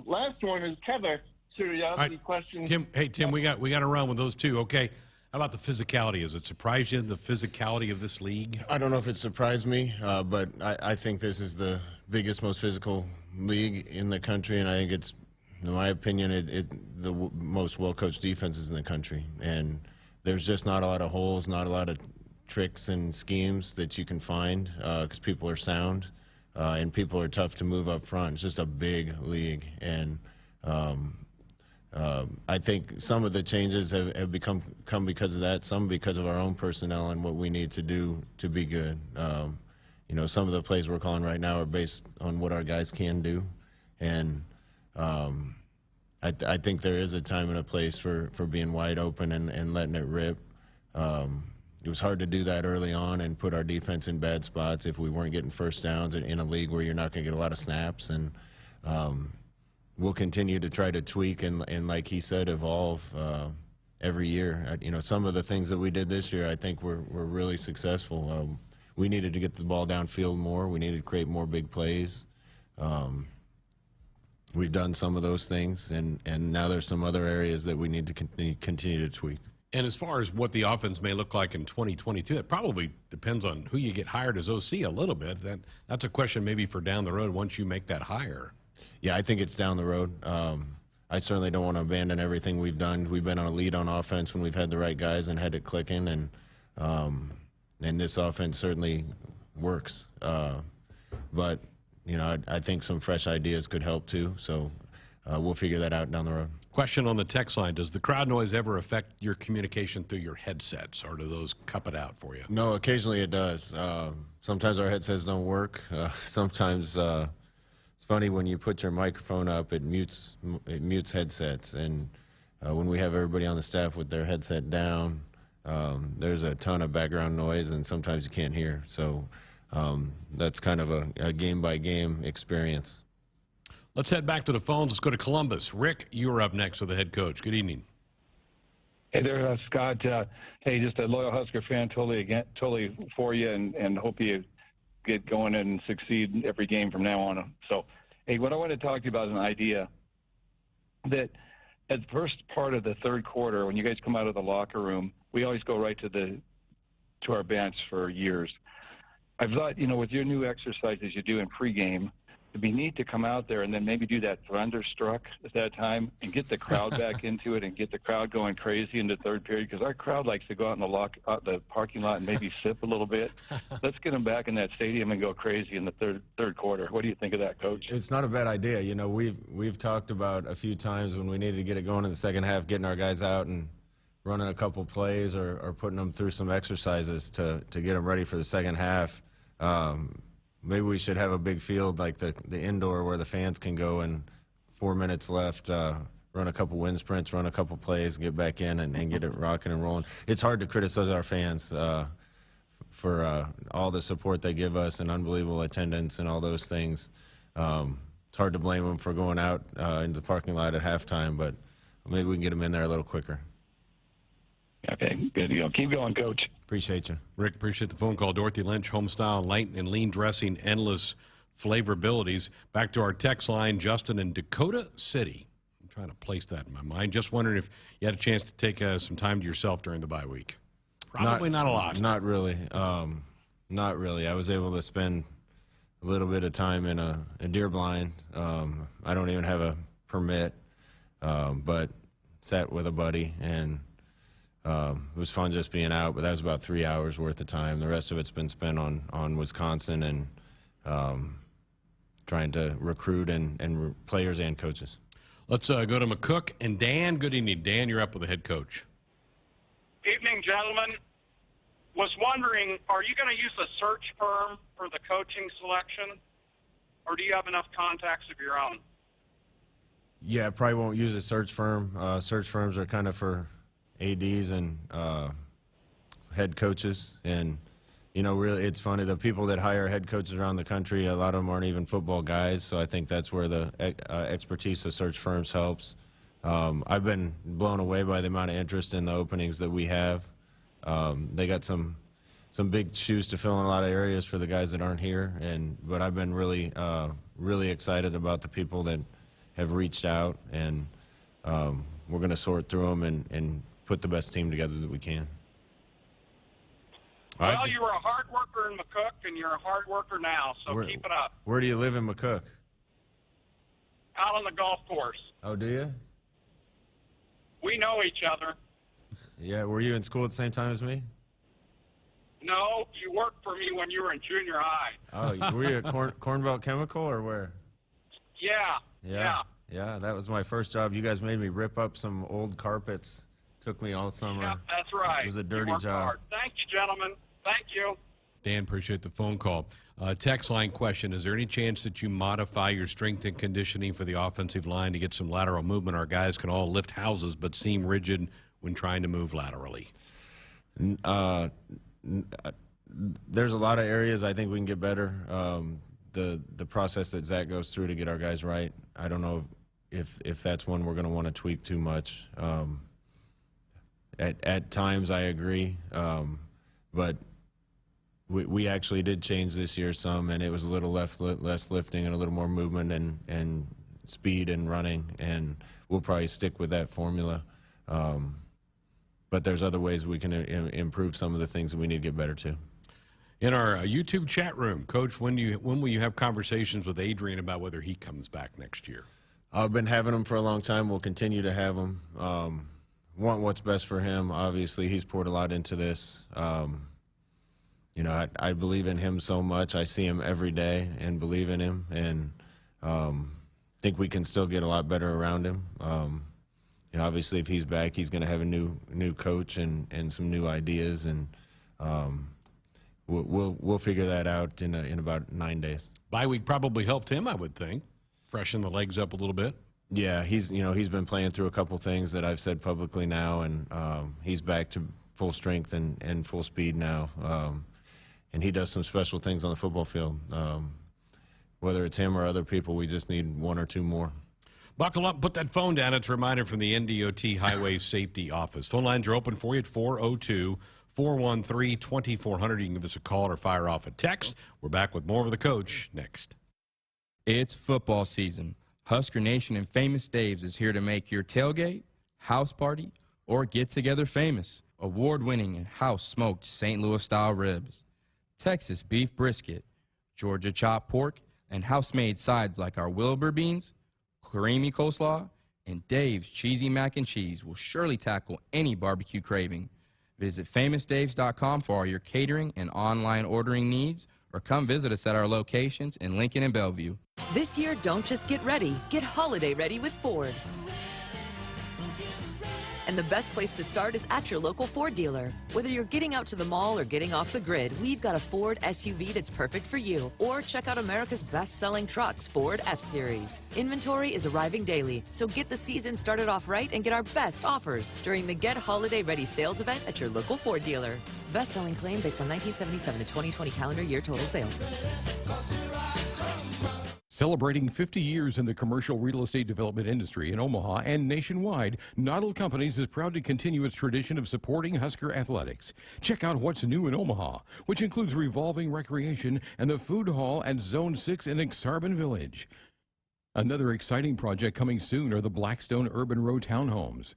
last one is kind of a curiosity question. Tim, we got to run with those two. Okay. How about the physicality? Has it surprised you, the physicality of this league? I don't know if it surprised me, but I think this is the biggest, most physical league in the country, and I think it's, in my opinion, the most well-coached defenses in the country. And there's just not a lot of holes, not a lot of tricks and schemes that you can find because people are sound and people are tough to move up front. It's just a big league, and I think some of the changes have come because of that, some because of our own personnel and what we need to do to be good. Some of the plays we're calling right now are based on what our guys can do, and I think there is a time and a place for being wide open and letting it rip. It was hard to do that early on and put our defense in bad spots if we weren't getting first downs in a league where you're not going to get a lot of snaps. And we'll continue to try to tweak and like he said, evolve every year. Some of the things that we did this year, I think were really successful. We needed to get the ball downfield more. We needed to create more big plays. We've done some of those things, and now there's some other areas that we need to continue to tweak. And as far as what the offense may look like in 2022, it probably depends on who you get hired as OC a little bit. That's a question maybe for down the road once you make that hire. Yeah, I think it's down the road. I certainly don't want to abandon everything we've done. We've been on a lead on offense when we've had the right guys and had it clicking, and this offense certainly works. But I think some fresh ideas could help too. So we'll figure that out down the road. Question on the text line: does the crowd noise ever affect your communication through your headsets, or do those cup it out for you? No, occasionally it does. Sometimes our headsets don't work. Sometimes it's funny when you put your microphone up, it mutes headsets, and when we have everybody on the staff with their headset down, there's a ton of background noise, and sometimes you can't hear. So that's kind of a game-by-game experience. Let's head back to the phones. Let's go to Columbus. Rick, you're up next with the head coach. Good evening. Hey there, Scott. Hey, just a loyal Husker fan, totally for you, and hope you get going and succeed every game from now on. So, hey, what I want to talk to you about is an idea that at the first part of the third quarter, when you guys come out of the locker room, we always go right to our bench for years. I've thought, with your new exercises you do in pregame, it'd be neat to come out there and then maybe do that thunderstruck at that time and get the crowd back into it and get the crowd going crazy in the third period, because our crowd likes to go out in the parking lot and maybe sip a little bit. Let's get them back in that stadium and go crazy in the third quarter. What do you think of that, Coach? It's not a bad idea. We've talked about a few times when we needed to get it going in the second half, getting our guys out and running a couple plays or putting them through some exercises to get them ready for the second half. Maybe we should have a big field like the indoor where the fans can go and 4 minutes left, run a couple wind sprints, run a couple plays, get back in and get it rocking and rolling. It's hard to criticize our fans for all the support they give us and unbelievable attendance and all those things. It's hard to blame them for going out into the parking lot at halftime, but maybe we can get them in there a little quicker. Okay, good deal. Keep going, Coach. Appreciate you. Rick, appreciate the phone call. Dorothy Lynch, homestyle, light and lean dressing, endless flavor abilities. Back to our text line, Justin in Dakota City. I'm trying to place that in my mind. Just wondering if you had a chance to take some time to yourself during the bye week. Probably not a lot. Not really. Not really. I was able to spend a little bit of time in a deer blind. I don't even have a permit, but sat with a buddy and it was fun just being out, but that was about 3 hours worth of time. The rest of it's been spent on Wisconsin and trying to recruit and players and coaches. Let's go to McCook and Dan. Good evening. Dan, you're up with the head coach. Evening, gentlemen. Was wondering, are you going to use a search firm for the coaching selection, or do you have enough contacts of your own? Yeah, I probably won't use a search firm. Search firms are kind of for ADs and head coaches, and really it's funny, the people that hire head coaches around the country, a lot of them aren't even football guys, so I think that's where the expertise of search firms helps. I've been blown away by the amount of interest in the openings that we have. They got some big shoes to fill in a lot of areas for the guys that aren't here, but I've been really excited about the people that have reached out, and we're going to sort through them and put the best team together that we can. Well, you were a hard worker in McCook, and you're a hard worker now, so keep it up. Where do you live in McCook? Out on the golf course. Oh, do you? We know each other. Yeah, were you in school at the same time as me? No, you worked for me when you were in junior high. Oh, were you at Cornbelt Chemical or where? Yeah. Yeah, that was my first job. You guys made me rip up some old carpets. Took me all summer. Yeah, that's right. It was a dirty job. Hard. Thank you, gentlemen. Thank you. Dan, appreciate the phone call. Text line question, is there any chance that you modify your strength and conditioning for the offensive line to get some lateral movement? Our guys can all lift houses but seem rigid when trying to move laterally. There's a lot of areas I think we can get better. The process that Zach goes through to get our guys right, I don't know if that's one we're going to want to tweak too much. At times I agree, but we actually did change this year some, and it was a little less lifting and a little more movement and speed and running, and we'll probably stick with that formula. But there's other ways we can improve some of the things that we need to get better to. In our YouTube chat room, Coach, when will you have conversations with Adrian about whether he comes back next year? I've been having them for a long time. We'll continue to have them. Want what's best for him. Obviously, he's poured a lot into this. I believe in him so much. I see him every day and believe in him, and think we can still get a lot better around him. Obviously, if he's back, he's going to have a new coach and some new ideas, and we'll figure that out in about 9 days. Bye week probably helped him, I would think. Freshen the legs up a little bit. Yeah, he's been playing through a couple things that I've said publicly now, and he's back to full strength and full speed now. And he does some special things on the football field. Whether it's him or other people, we just need one or two more. Buckle up, put that phone down. It's a reminder from the NDOT Highway Safety Office. Phone lines are open for you at 402-413-2400. You can give us a call or fire off a text. We're back with more of the coach next. It's football season. Husker Nation and Famous Dave's is here to make your tailgate, house party, or get-together famous. Award-winning and house-smoked St. Louis-style ribs, Texas beef brisket, Georgia chopped pork, and house-made sides like our Wilbur beans, creamy coleslaw, and Dave's cheesy mac and cheese will surely tackle any barbecue craving. Visit famousdaves.com for all your catering and online ordering needs, or come visit us at our locations in Lincoln and Bellevue. This year, don't just get ready, get holiday ready with Ford. And the best place to start is at your local Ford dealer. Whether you're getting out to the mall or getting off the grid, we've got a Ford SUV that's perfect for you. Or check out America's best-selling trucks, Ford F-Series. Inventory is arriving daily, so get the season started off right and get our best offers during the Get Holiday Ready sales event at your local Ford dealer. Best-selling claim based on 1977 to 2020 calendar year total sales. Celebrating 50 years in the commercial real estate development industry in Omaha and nationwide, Noddle Companies is proud to continue its tradition of supporting Husker athletics. Check out what's new in Omaha, which includes revolving recreation and the food hall at Zone 6 in Exarban Village. Another exciting project coming soon are the Blackstone Urban Row townhomes.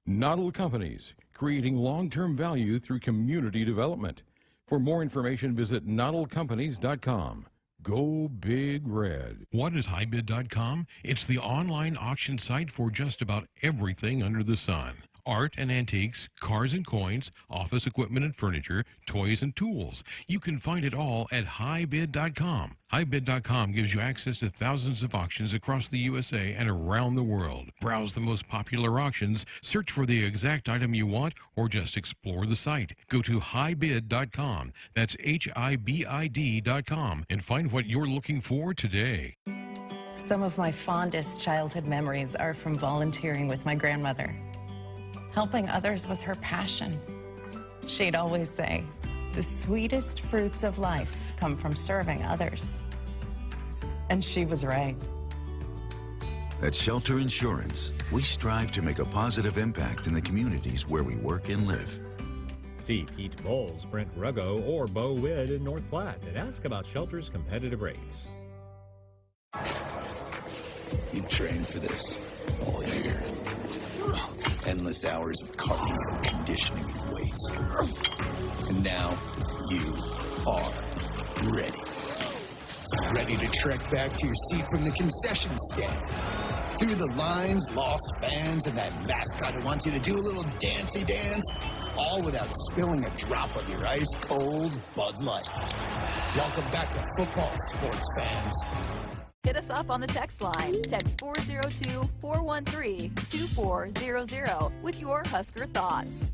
Noddle Companies, creating long-term value through community development. For more information, visit noddlecompanies.com. Go Big Red. What is highbid.com? It's the online auction site for just about everything under the sun. Art and antiques, cars and coins, office equipment and furniture, toys and tools. You can find it all at highbid.com. Highbid.com gives you access to thousands of auctions across the USA and around the world. Browse the most popular auctions, search for the exact item you want, or just explore the site. Go to highbid.com. That's HIBID.com and find what you're looking for today. Some of my fondest childhood memories are from volunteering with my grandmother. Helping others was her passion. She'd always say, the sweetest fruits of life come from serving others. And she was right. At Shelter Insurance, we strive to make a positive impact in the communities where we work and live. See Pete Bowles, Brent Ruggo, or Bo Witt in North Platte and ask about Shelter's competitive rates. You trained for this all year. Endless hours of cardio, conditioning, and weights. And now you are ready. Ready to trek back to your seat from the concession stand. Through the lines, lost fans, and that mascot who wants you to do a little dancey dance, all without spilling a drop of your ice-cold Bud Light. Welcome back to football, sports fans. Hit us up on the text line. Text 402-413-2400 with your Husker thoughts.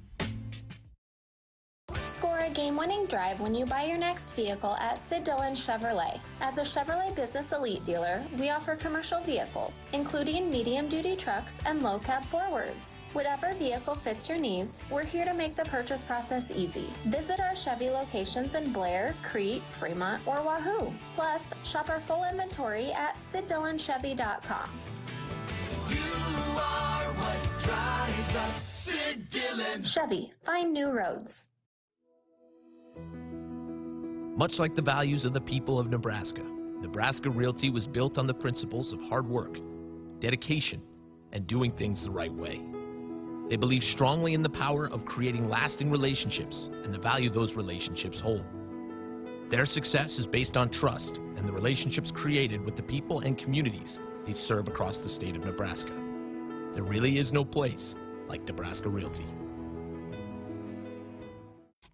Score a game-winning drive when you buy your next vehicle at Sid Dillon Chevrolet. As a Chevrolet Business Elite dealer, we offer commercial vehicles, including medium-duty trucks and low-cab forwards. Whatever vehicle fits your needs, we're here to make the purchase process easy. Visit our Chevy locations in Blair, Crete, Fremont, or Wahoo. Plus, shop our full inventory at SidDillonChevy.com. You are what drives us, Sid Dillon. Chevy, find new roads. Much like the values of the people of Nebraska, Nebraska Realty was built on the principles of hard work, dedication, and doing things the right way. They believe strongly in the power of creating lasting relationships and the value those relationships hold. Their success is based on trust and the relationships created with the people and communities they serve across the state of Nebraska. There really is no place like Nebraska Realty.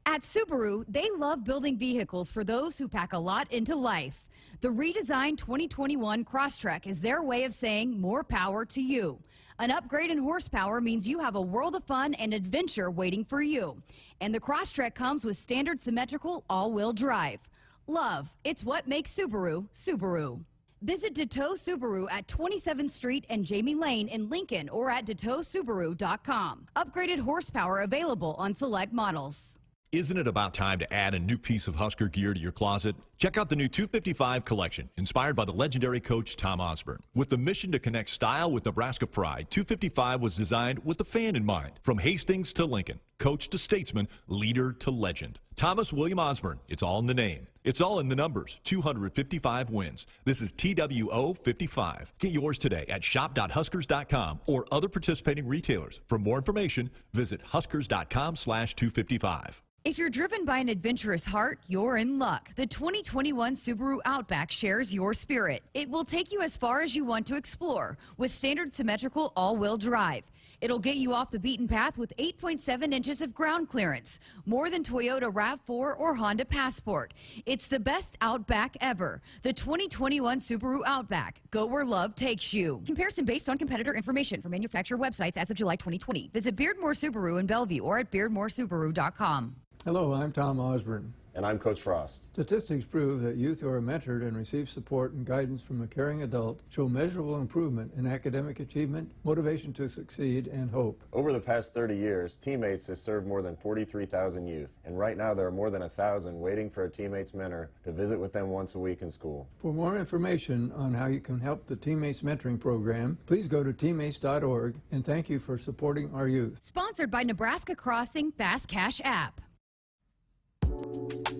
At Subaru, they love building vehicles for those who pack a lot into life. The redesigned 2021 Crosstrek is their way of saying more power to you. An upgrade in horsepower means you have a world of fun and adventure waiting for you. And the Crosstrek comes with standard symmetrical all-wheel drive. Love, it's what makes Subaru, Subaru. Visit Deteau Subaru at 27th Street and Jamie Lane in Lincoln or at DeteauSubaru.com. Upgraded horsepower available on select models. Isn't it about time to add a new piece of Husker gear to your closet? Check out the new 255 collection, inspired by the legendary coach Tom Osborne. With the mission to connect style with Nebraska pride, 255 was designed with the fan in mind. From Hastings to Lincoln, coach to statesman, leader to legend. Thomas William Osborne, it's all in the name. It's all in the numbers, 255 wins. This is TWO 55. Get yours today at shop.huskers.com or other participating retailers. For more information, visit huskers.com/255. If you're driven by an adventurous heart, you're in luck. The 2021 Subaru Outback shares your spirit. It will take you as far as you want to explore with standard symmetrical all-wheel drive. It'll get you off the beaten path with 8.7 inches of ground clearance, more than Toyota RAV4 or Honda Passport. It's the best Outback ever. The 2021 Subaru Outback. Go where love takes you. Comparison based on competitor information from manufacturer websites as of July 2020. Visit Beardmore Subaru in Bellevue or at beardmoresubaru.com. Hello, I'm Tom Osborne. And I'm Coach Frost. Statistics prove that youth who are mentored and receive support and guidance from a caring adult show measurable improvement in academic achievement, motivation to succeed, and hope. Over the past 30 years, Teammates has served more than 43,000 youth, and right now there are more than 1,000 waiting for a Teammates mentor to visit with them once a week in school. For more information on how you can help the Teammates Mentoring Program, please go to teammates.org, and thank you for supporting our youth. Sponsored by Nebraska Crossing Fast Cash app.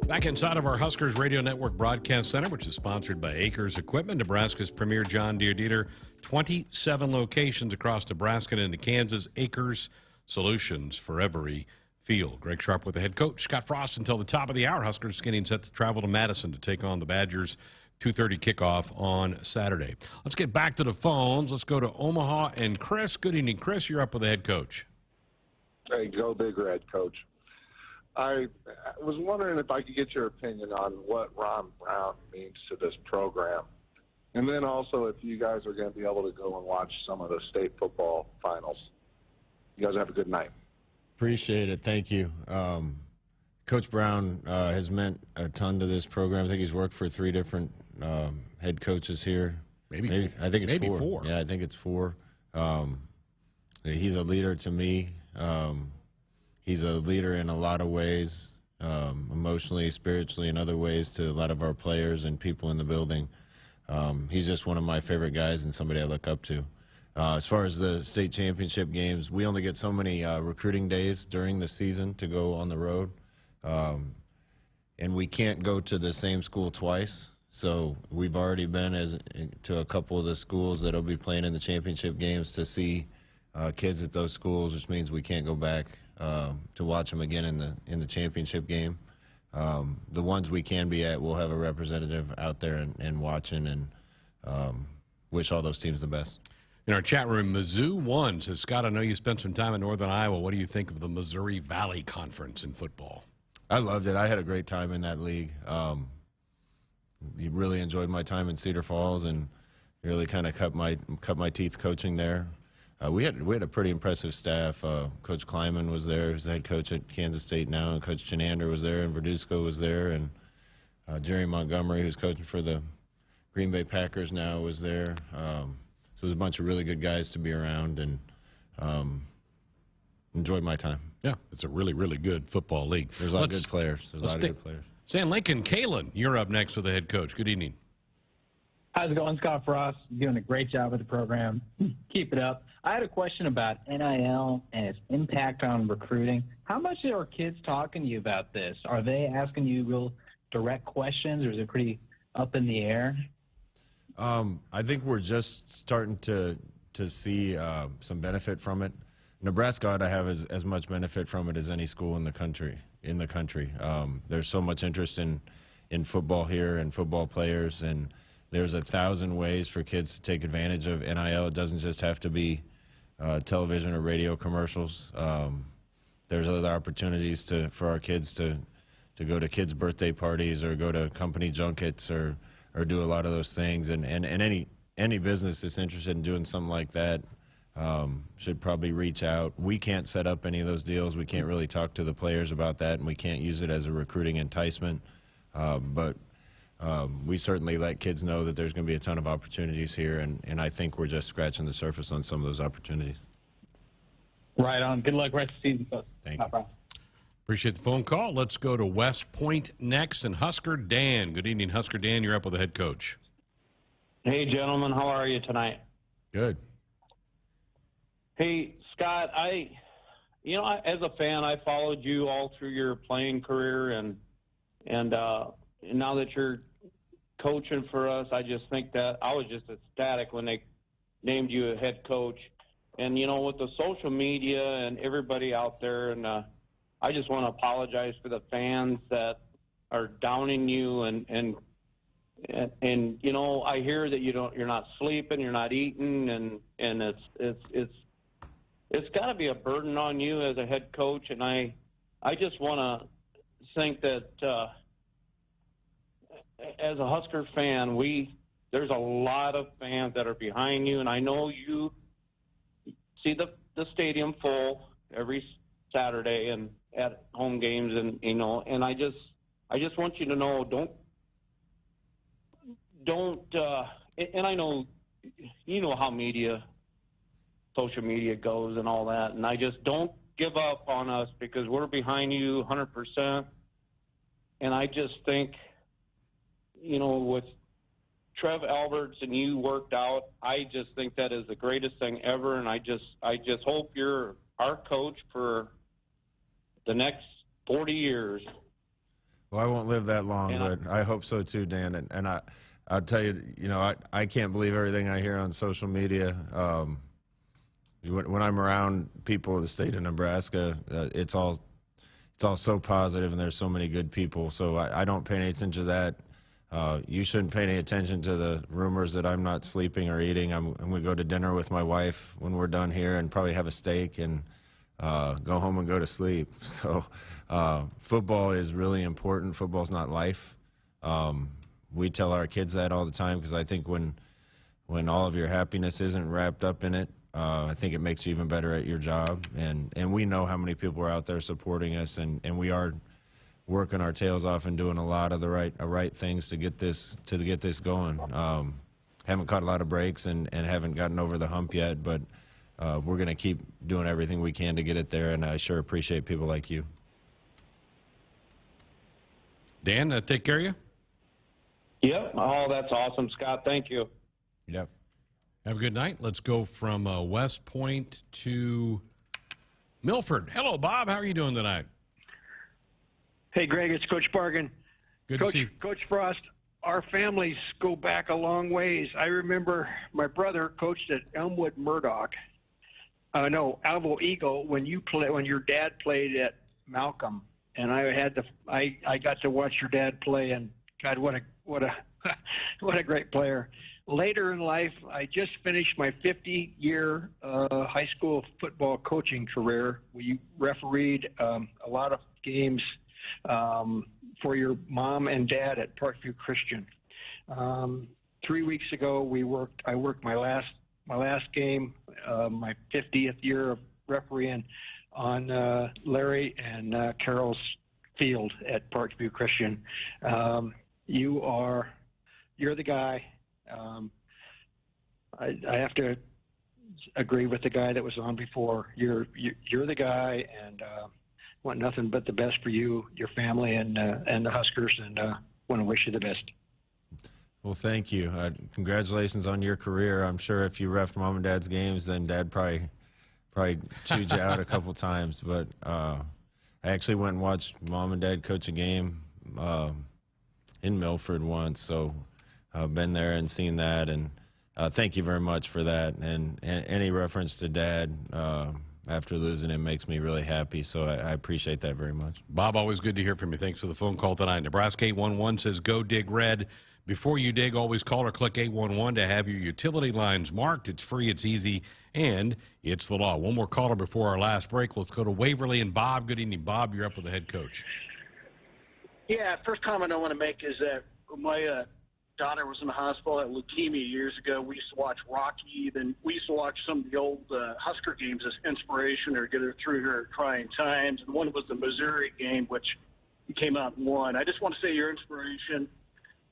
Back inside of our Huskers Radio Network Broadcast Center, which is sponsored by Acres Equipment, Nebraska's premier John Deere dealer, 27 locations across Nebraska and into Kansas. Acres Solutions for every field. Greg Sharpe with the head coach, Scott Frost, until the top of the hour. Huskers getting set to travel to Madison to take on the Badgers. 2:30 kickoff on Saturday. Let's get back to the phones. Let's go to Omaha and Chris. Good evening, Chris. You're up with the head coach. Hey, go Big Red, Coach. I was wondering if I could get your opinion on what Ron Brown means to this program. And then also if you guys are going to be able to go and watch some of the state football finals. You guys have a good night. Appreciate it. Thank you. Coach Brown has meant a ton to this program. I think he's worked for 3 different head coaches here. Maybe I think it's maybe 4. 4. Yeah, I think it's 4. He's a leader to me. He's a leader in a lot of ways, emotionally, spiritually, in other ways to a lot of our players and people in the building. He's just one of my favorite guys and somebody I look up to. As far as the state championship games, we only get so many recruiting days during the season to go on the road. And we can't go to the same school twice. So we've already been to a couple of the schools that will be playing in the championship games to see kids at those schools, which means we can't go back to watch them again in the championship game. The ones we can be at, we'll have a representative out there and watching, and wish all those teams the best. In our chat room, Mizzou won. Says, Scott, I know you spent some time in Northern Iowa. What do you think of the Missouri Valley Conference in football? I loved it. I had a great time in that league. You really enjoyed my time in Cedar Falls and really kind of cut my teeth coaching there. We had a pretty impressive staff. Coach Kleiman was there, who's the head coach at Kansas State now, and Coach Chenander was there, and Verduzco was there, and Jerry Montgomery, who's coaching for the Green Bay Packers now, was there. So it was a bunch of really good guys to be around, and enjoyed my time. Yeah, it's a really, really good football league. There's a lot of good players. Stay in Lincoln. Kalen, you're up next with the head coach. Good evening. How's it going, Scott Frost? You're doing a great job with the program. Keep it up. I had a question about NIL and its impact on recruiting. How much are kids talking to you about this? Are they asking you real direct questions, or is it pretty up in the air? I think we're just starting to see some benefit from it. Nebraska ought to have as much benefit from it as any school in the country. There's so much interest in football here and football players, and there's 1,000 ways for kids to take advantage of NIL. It doesn't just have to be television or radio commercials. There's other opportunities for our kids to go to kids' birthday parties or go to company junkets or do a lot of those things. And any business that's interested in doing something like that should probably reach out. We can't set up any of those deals. We can't really talk to the players about that, and we can't use it as a recruiting enticement. But we certainly let kids know that there's going to be a ton of opportunities here, and I think we're just scratching the surface on some of those opportunities. Right on. Good luck rest of the season, folks. Thank you. Appreciate the phone call. Let's go to West Point next, and Husker Dan. Good evening, Husker Dan. You're up with the head coach. Hey, gentlemen. How are you tonight? Good. Hey, Scott, as a fan, I followed you all through your playing career, and now that you're coaching for us, I just think that I was just ecstatic when they named you a head coach. And, with the social media and everybody out there, and I just want to apologize for the fans that are downing you, and I hear that you're not sleeping, you're not eating, and it's got to be a burden on you as a head coach. And I just want to think that as a Husker fan, there's a lot of fans that are behind you, and I know you see the stadium full every Saturday and at home games, and and I just want you to know, don't and I know how social media goes and all that, and I just don't give up on us, because we're behind you 100%. And I just think, with Trev Alberts and you worked out, I just think that is the greatest thing ever, and I just hope you're our coach for the next 40 years. Well, I won't live that long, but I hope so too, Dan. And I'll tell you, I can't believe everything I hear on social media. When I'm around people of the state of Nebraska, it's all so positive, and there's so many good people. So I don't pay any attention to that. You shouldn't pay any attention to the rumors that I'm not sleeping or eating. I'm going to go to dinner with my wife when we're done here, and probably have a steak and go home and go to sleep. So football is really important. Football's not life. We tell our kids that all the time, because I think when all of your happiness isn't wrapped up in it, I think it makes you even better at your job. And we know how many people are out there supporting us, and we are working our tails off and doing a lot of the right things to get this going. Haven't caught a lot of breaks and haven't gotten over the hump yet, but we're going to keep doing everything we can to get it there, and I sure appreciate people like you. Dan, take care of you? Yep. Oh, that's awesome, Scott. Thank you. Yep. Have a good night. Let's go from West Point to Milford. Hello, Bob. How are you doing tonight? Hey, Greg, it's Coach Bargan. Good to see you. Coach Frost, our families go back a long ways. I remember my brother coached at Elmwood Murdoch. Alvo Eagle, when your dad played at Malcolm, and I got to watch your dad play, and God, what a great player. Later in life, I just finished my 50-year high school football coaching career. We refereed a lot of games for your mom and dad at Parkview Christian. 3 weeks ago, I worked my last game, my 50th year of refereeing on Larry and Carol's field at Parkview Christian. You're the guy. I have to agree with the guy that was on before. You're the guy, and want nothing but the best for you, your family, and the Huskers, and want to wish you the best. Well, thank you. Congratulations on your career. I'm sure if you reffed Mom and Dad's games, then Dad probably chewed you out a couple times. But I actually went and watched Mom and Dad coach a game in Milford once, so I've been there and seen that, and thank you very much for that. And any reference to Dad after losing him makes me really happy, so I appreciate that very much. Bob, always good to hear from you. Thanks for the phone call tonight. Nebraska 811 says, go dig red. Before you dig, always call or click 811 to have your utility lines marked. It's free, it's easy, and it's the law. One more caller before our last break. Let's go to Waverly and Bob. Good evening, Bob. You're up with the head coach. Yeah, first comment I want to make is that my daughter was in the hospital at leukemia years ago. We used to watch Rocky. Then we used to watch some of the old Husker games as inspiration or get her through her trying times. And one was the Missouri game, which you came out and won. I just want to say your inspiration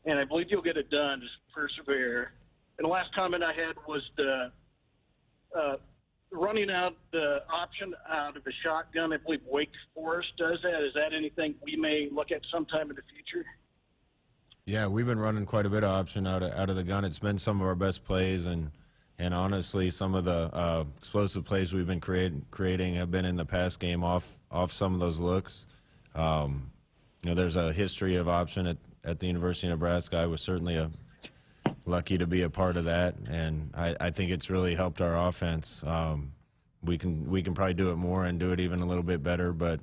and I believe you'll get it done. Just persevere. And the last comment I had was the running out the option out of a shotgun. I believe Wake Forest does that. Is that anything we may look at sometime in the future? Yeah, we've been running quite a bit of option out of the gun. It's been some of our best plays, and honestly, some of the explosive plays we've been creating have been in the pass game off some of those looks. There's a history of option at the University of Nebraska. I was certainly lucky to be a part of that, and I think it's really helped our offense. We can probably do it more and do it even a little bit better, but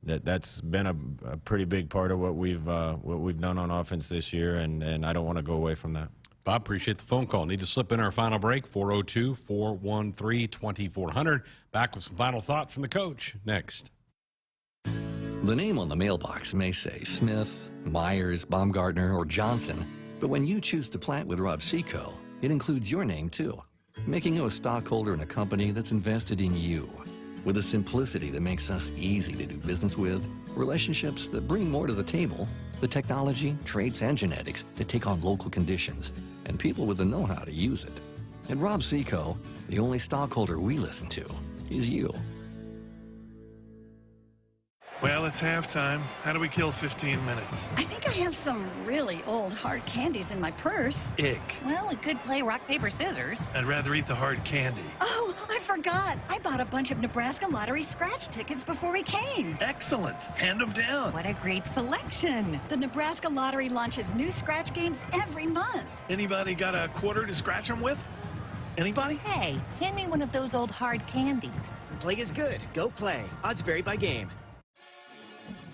that's been a pretty big part of what we've done on offense this year, and I don't want to go away from that. Bob, appreciate the phone call. Need to slip in our final break, 402-413-2400. Back with some final thoughts from the coach next. The name on the mailbox may say Smith, Myers, Baumgartner, or Johnson, but when you choose to plant with Rob Seco, it includes your name too, making you a stockholder in a company that's invested in you. With a simplicity that makes us easy to do business with, relationships that bring more to the table, the technology, traits, and genetics that take on local conditions, and people with the know-how to use it. At Rob Seco, the only stockholder we listen to is you. Well, it's halftime. How do we kill 15 minutes? I think I have some really old hard candies in my purse. Ick. Well, we could play rock, paper, scissors. I'd rather eat the hard candy. Oh, I forgot. I bought a bunch of Nebraska lottery scratch tickets before we came. Excellent. Hand them down. What a great selection. The Nebraska lottery launches new scratch games every month. Anybody got a quarter to scratch them with? Anybody? Hey, hand me one of those old hard candies. Play is good. Go play. Odds vary by game.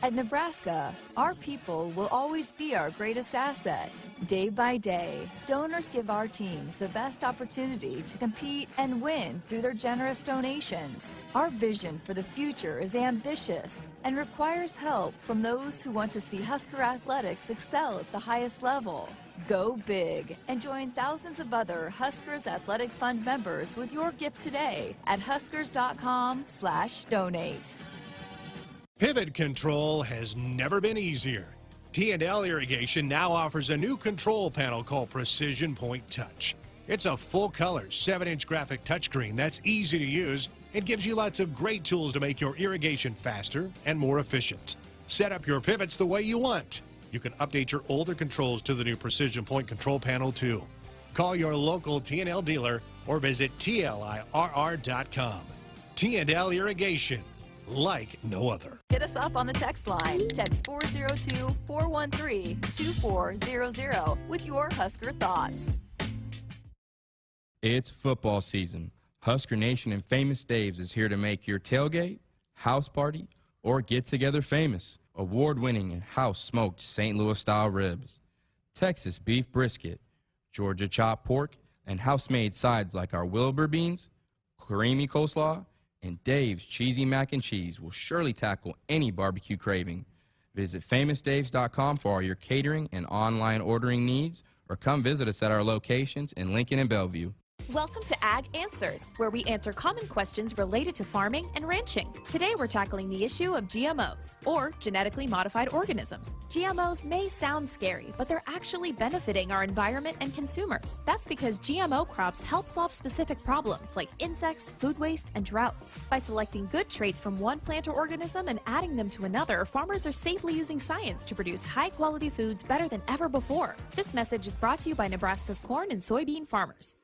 At Nebraska, our people will always be our greatest asset. Day by day, donors give our teams the best opportunity to compete and win through their generous donations. Our vision for the future is ambitious and requires help from those who want to see Husker athletics excel at the highest level. Go big and join thousands of other Huskers Athletic Fund members with your gift today at huskers.com/donate. Pivot control has never been easier. T&L Irrigation now offers a new control panel called Precision Point Touch. It's a full-color 7-inch graphic touchscreen that's easy to use and gives you lots of great tools to make your irrigation faster and more efficient. Set up your pivots the way you want. You can update your older controls to the new Precision Point control panel too. Call your local T&L dealer or visit TLIRR.com. T&L Irrigation, like no other. Hit us up on the text line. Text 402-413-2400 with your Husker thoughts. It's football season. Husker Nation and Famous Dave's is here to make your tailgate, house party, or get-together famous. Award-winning and house-smoked St. Louis-style ribs, Texas beef brisket, Georgia chopped pork, and house-made sides like our Wilbur beans, creamy coleslaw, and Dave's cheesy mac and cheese will surely tackle any barbecue craving. Visit FamousDaves.com for all your catering and online ordering needs, or come visit us at our locations in Lincoln and Bellevue. Welcome to Ag Answers, where we answer common questions related to farming and ranching. Today we're tackling the issue of GMOs, or genetically modified organisms. GMOs may sound scary, but they're actually benefiting our environment and consumers. That's because GMO crops help solve specific problems like insects, food waste, and droughts. By selecting good traits from one plant or organism and adding them to another, farmers are safely using science to produce high-quality foods better than ever before. This message is brought to you by Nebraska's corn and soybean farmers.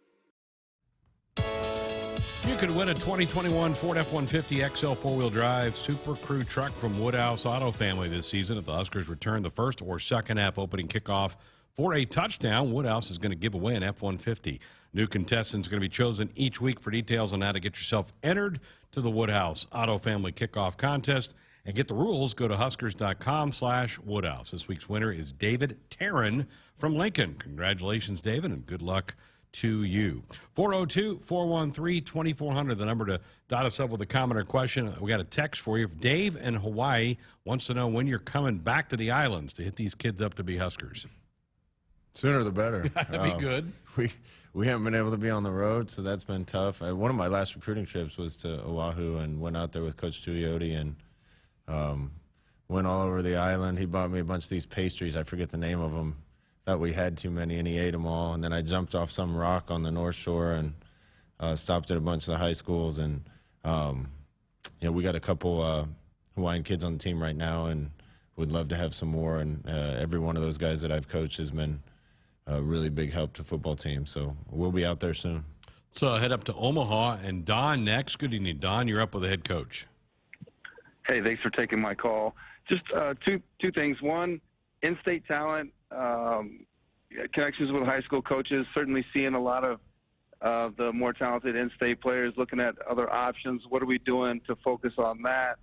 You could win a 2021 Ford F-150 XL four-wheel drive Super Crew truck from Woodhouse Auto Family this season. If the Huskers return the first or second half opening kickoff for a touchdown, Woodhouse is going to give away an F-150. New contestants are going to be chosen each week. For details on how to get yourself entered to the Woodhouse Auto Family Kickoff Contest and get the rules, go to huskers.com/Woodhouse. This week's winner is David Tarrin from Lincoln. Congratulations, David, and good luck to you. 402-413-2400, the number to dot us up with a comment or question. We got a text for you. Dave in Hawaii wants to know when you're coming back to the islands to hit these kids up to be Huskers. Sooner the better. That'd be good. We haven't been able to be on the road, so that's been tough. One of my last recruiting trips was to Oahu and went out there with Coach Tuioti, and went all over the island. He bought me a bunch of these pastries. I forget the name of them. Thought we had too many, and he ate them all. And then I jumped off some rock on the North Shore and stopped at a bunch of the high schools. And, we got a couple Hawaiian kids on the team right now and would love to have some more. And every one of those guys that I've coached has been a really big help to football team. So we'll be out there soon. So head up to Omaha, and Don next. Good evening, Don. You're up with the head coach. Hey, thanks for taking my call. Just two things. One, in-state talent, connections with high school coaches, certainly seeing a lot of the more talented in-state players, looking at other options. What are we doing to focus on that?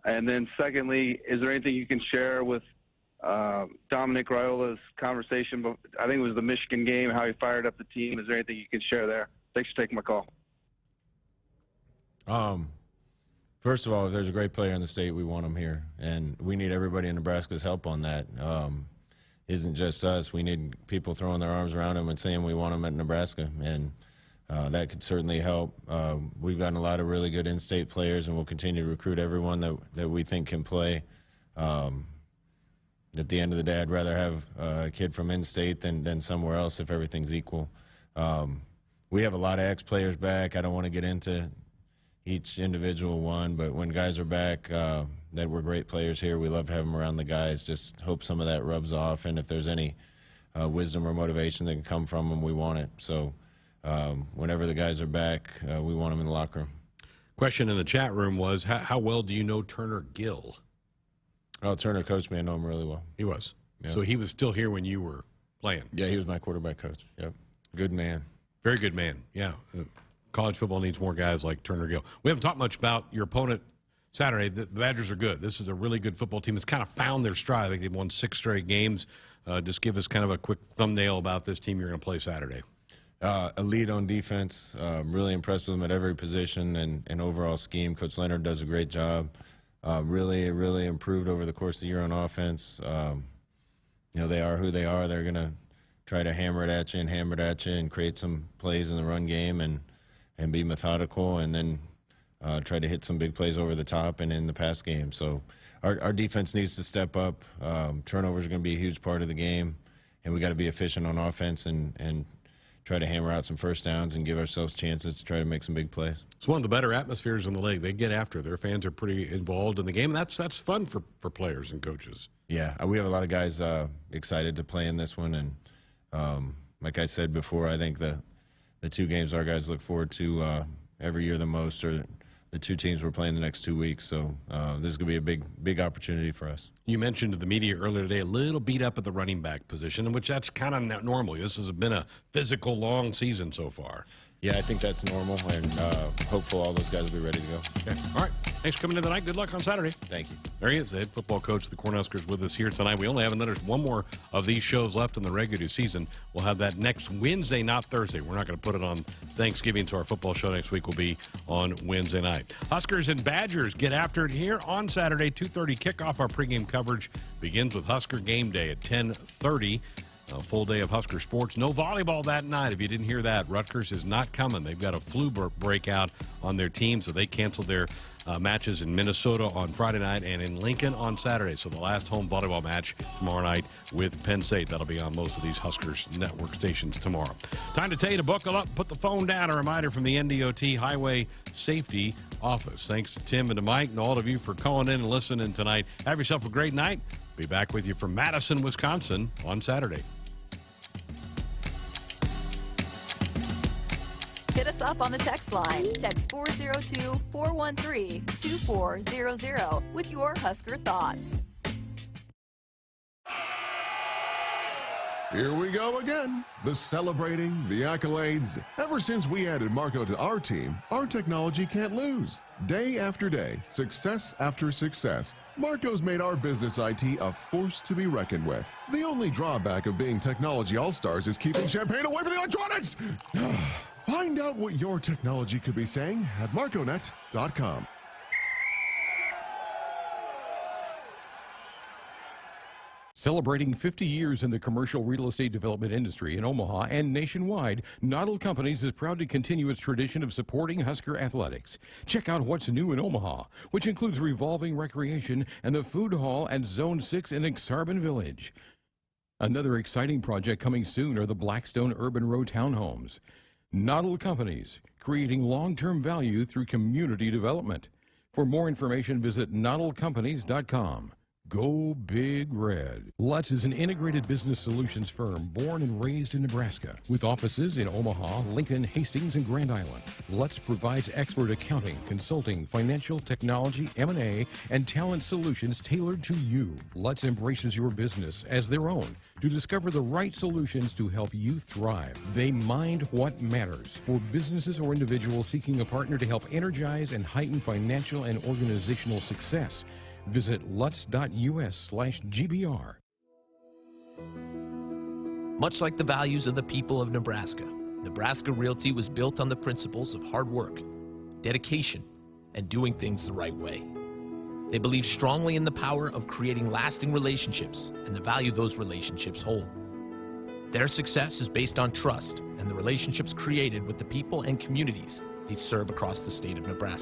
And then secondly, is there anything you can share with Dominic Raiola's conversation? I think it was the Michigan game, how he fired up the team. Is there anything you can share there? Thanks for taking my call. First of all, if there's a great player in the state, we want him here. And we need everybody in Nebraska's help on that. Isn't just us. We need people throwing their arms around him and saying we want him at Nebraska. And that could certainly help. We've gotten a lot of really good in-state players, and we'll continue to recruit everyone that we think can play. At the end of the day, I'd rather have a kid from in-state than somewhere else if everything's equal. We have a lot of ex-players back. I don't want to get into each individual one, but when guys are back that were great players here, we love to have them around the guys. Just hope some of that rubs off, and if there's any wisdom or motivation that can come from them, we want it. So whenever the guys are back, we want them in the locker room. Question in the chat room was, how well do you know Turner Gill? Oh, Turner coached me. I know him really well. He was. Yeah. So he was still here when you were playing? Yeah, he was my quarterback coach. Yep. Good man. Very good man, yeah. College football needs more guys like Turner Gill. We haven't talked much about your opponent Saturday. The Badgers are good. This is a really good football team that's kind of found their stride. I think they've won 6 straight games. Just give us kind of a quick thumbnail about this team you're going to play Saturday. Elite on defense. Really impressed with them at every position and overall scheme. Coach Leonard does a great job. Really improved over the course of the year on offense. They are who they are. They're going to try to hammer it at you and create some plays in the run game and be methodical, and then try to hit some big plays over the top and in the pass game. So our defense needs to step up. Turnovers are going to be a huge part of the game, and we got to be efficient on offense and try to hammer out some first downs and give ourselves chances to try to make some big plays. It's one of the better atmospheres in the league. They get after. Their fans are pretty involved in the game, and that's fun for players and coaches. Yeah, we have a lot of guys excited to play in this one, and like I said before, I think the 2 games our guys look forward to every year the most are the 2 teams we're playing the next 2 weeks. So this is going to be a big opportunity for us. You mentioned to the media earlier today a little beat up at the running back position, which that's kind of normal. This has been a physical, long season so far. Yeah, I think that's normal, and hopeful all those guys will be ready to go. Okay. All right. Thanks for coming in tonight. Good luck on Saturday. Thank you. There he is, the head football coach of the Cornhuskers with us here tonight. We only have one more of these shows left in the regular season. We'll have that next Wednesday, not Thursday. We're not going to put it on Thanksgiving, so our football show next week will be on Wednesday night. Huskers and Badgers get after it here on Saturday, 2:30 kickoff. Our pregame coverage begins with Husker game day at 10:30. A full day of Husker sports. No volleyball that night. If you didn't hear that, Rutgers is not coming. They've got a flu breakout on their team, so they canceled their matches in Minnesota on Friday night and in Lincoln on Saturday. So the last home volleyball match tomorrow night with Penn State. That'll be on most of these Huskers network stations tomorrow. Time to tell you to buckle up, put the phone down. A reminder from the NDOT Highway Safety Office. Thanks to Tim and to Mike and all of you for calling in and listening tonight. Have yourself a great night. Be back with you from Madison, Wisconsin on Saturday. Hit us up on the text line. Text 402-413-2400 with your Husker thoughts. Here we go again. The celebrating, the accolades. Ever since we added Marco to our team, our technology can't lose. Day after day, success after success, Marco's made our business IT a force to be reckoned with. The only drawback of being technology all-stars is keeping champagne away from the electronics. Find out what your technology could be saying at marconet.com. Celebrating 50 years in the commercial real estate development industry in Omaha and nationwide, Noddle Companies is proud to continue its tradition of supporting Husker athletics. Check out what's new in Omaha, which includes revolving recreation and the food hall at Zone 6 in Exarban Village. Another exciting project coming soon are the Blackstone Urban Row townhomes. Noddle Companies, creating long-term value through community development. For more information, visit noddlecompanies.com. Go Big Red. Lutz is an integrated business solutions firm born and raised in Nebraska with offices in Omaha, Lincoln, Hastings, and Grand Island. Lutz provides expert accounting, consulting, financial, technology, M&A, and talent solutions tailored to you. Lutz embraces your business as their own to discover the right solutions to help you thrive. They mind what matters for businesses or individuals seeking a partner to help energize and heighten financial and organizational success. Visit lutz.us/GBR. Much like the values of the people of Nebraska, Nebraska Realty was built on the principles of hard work, dedication, and doing things the right way. They believe strongly in the power of creating lasting relationships and the value those relationships hold. Their success is based on trust and the relationships created with the people and communities they serve across the state of Nebraska.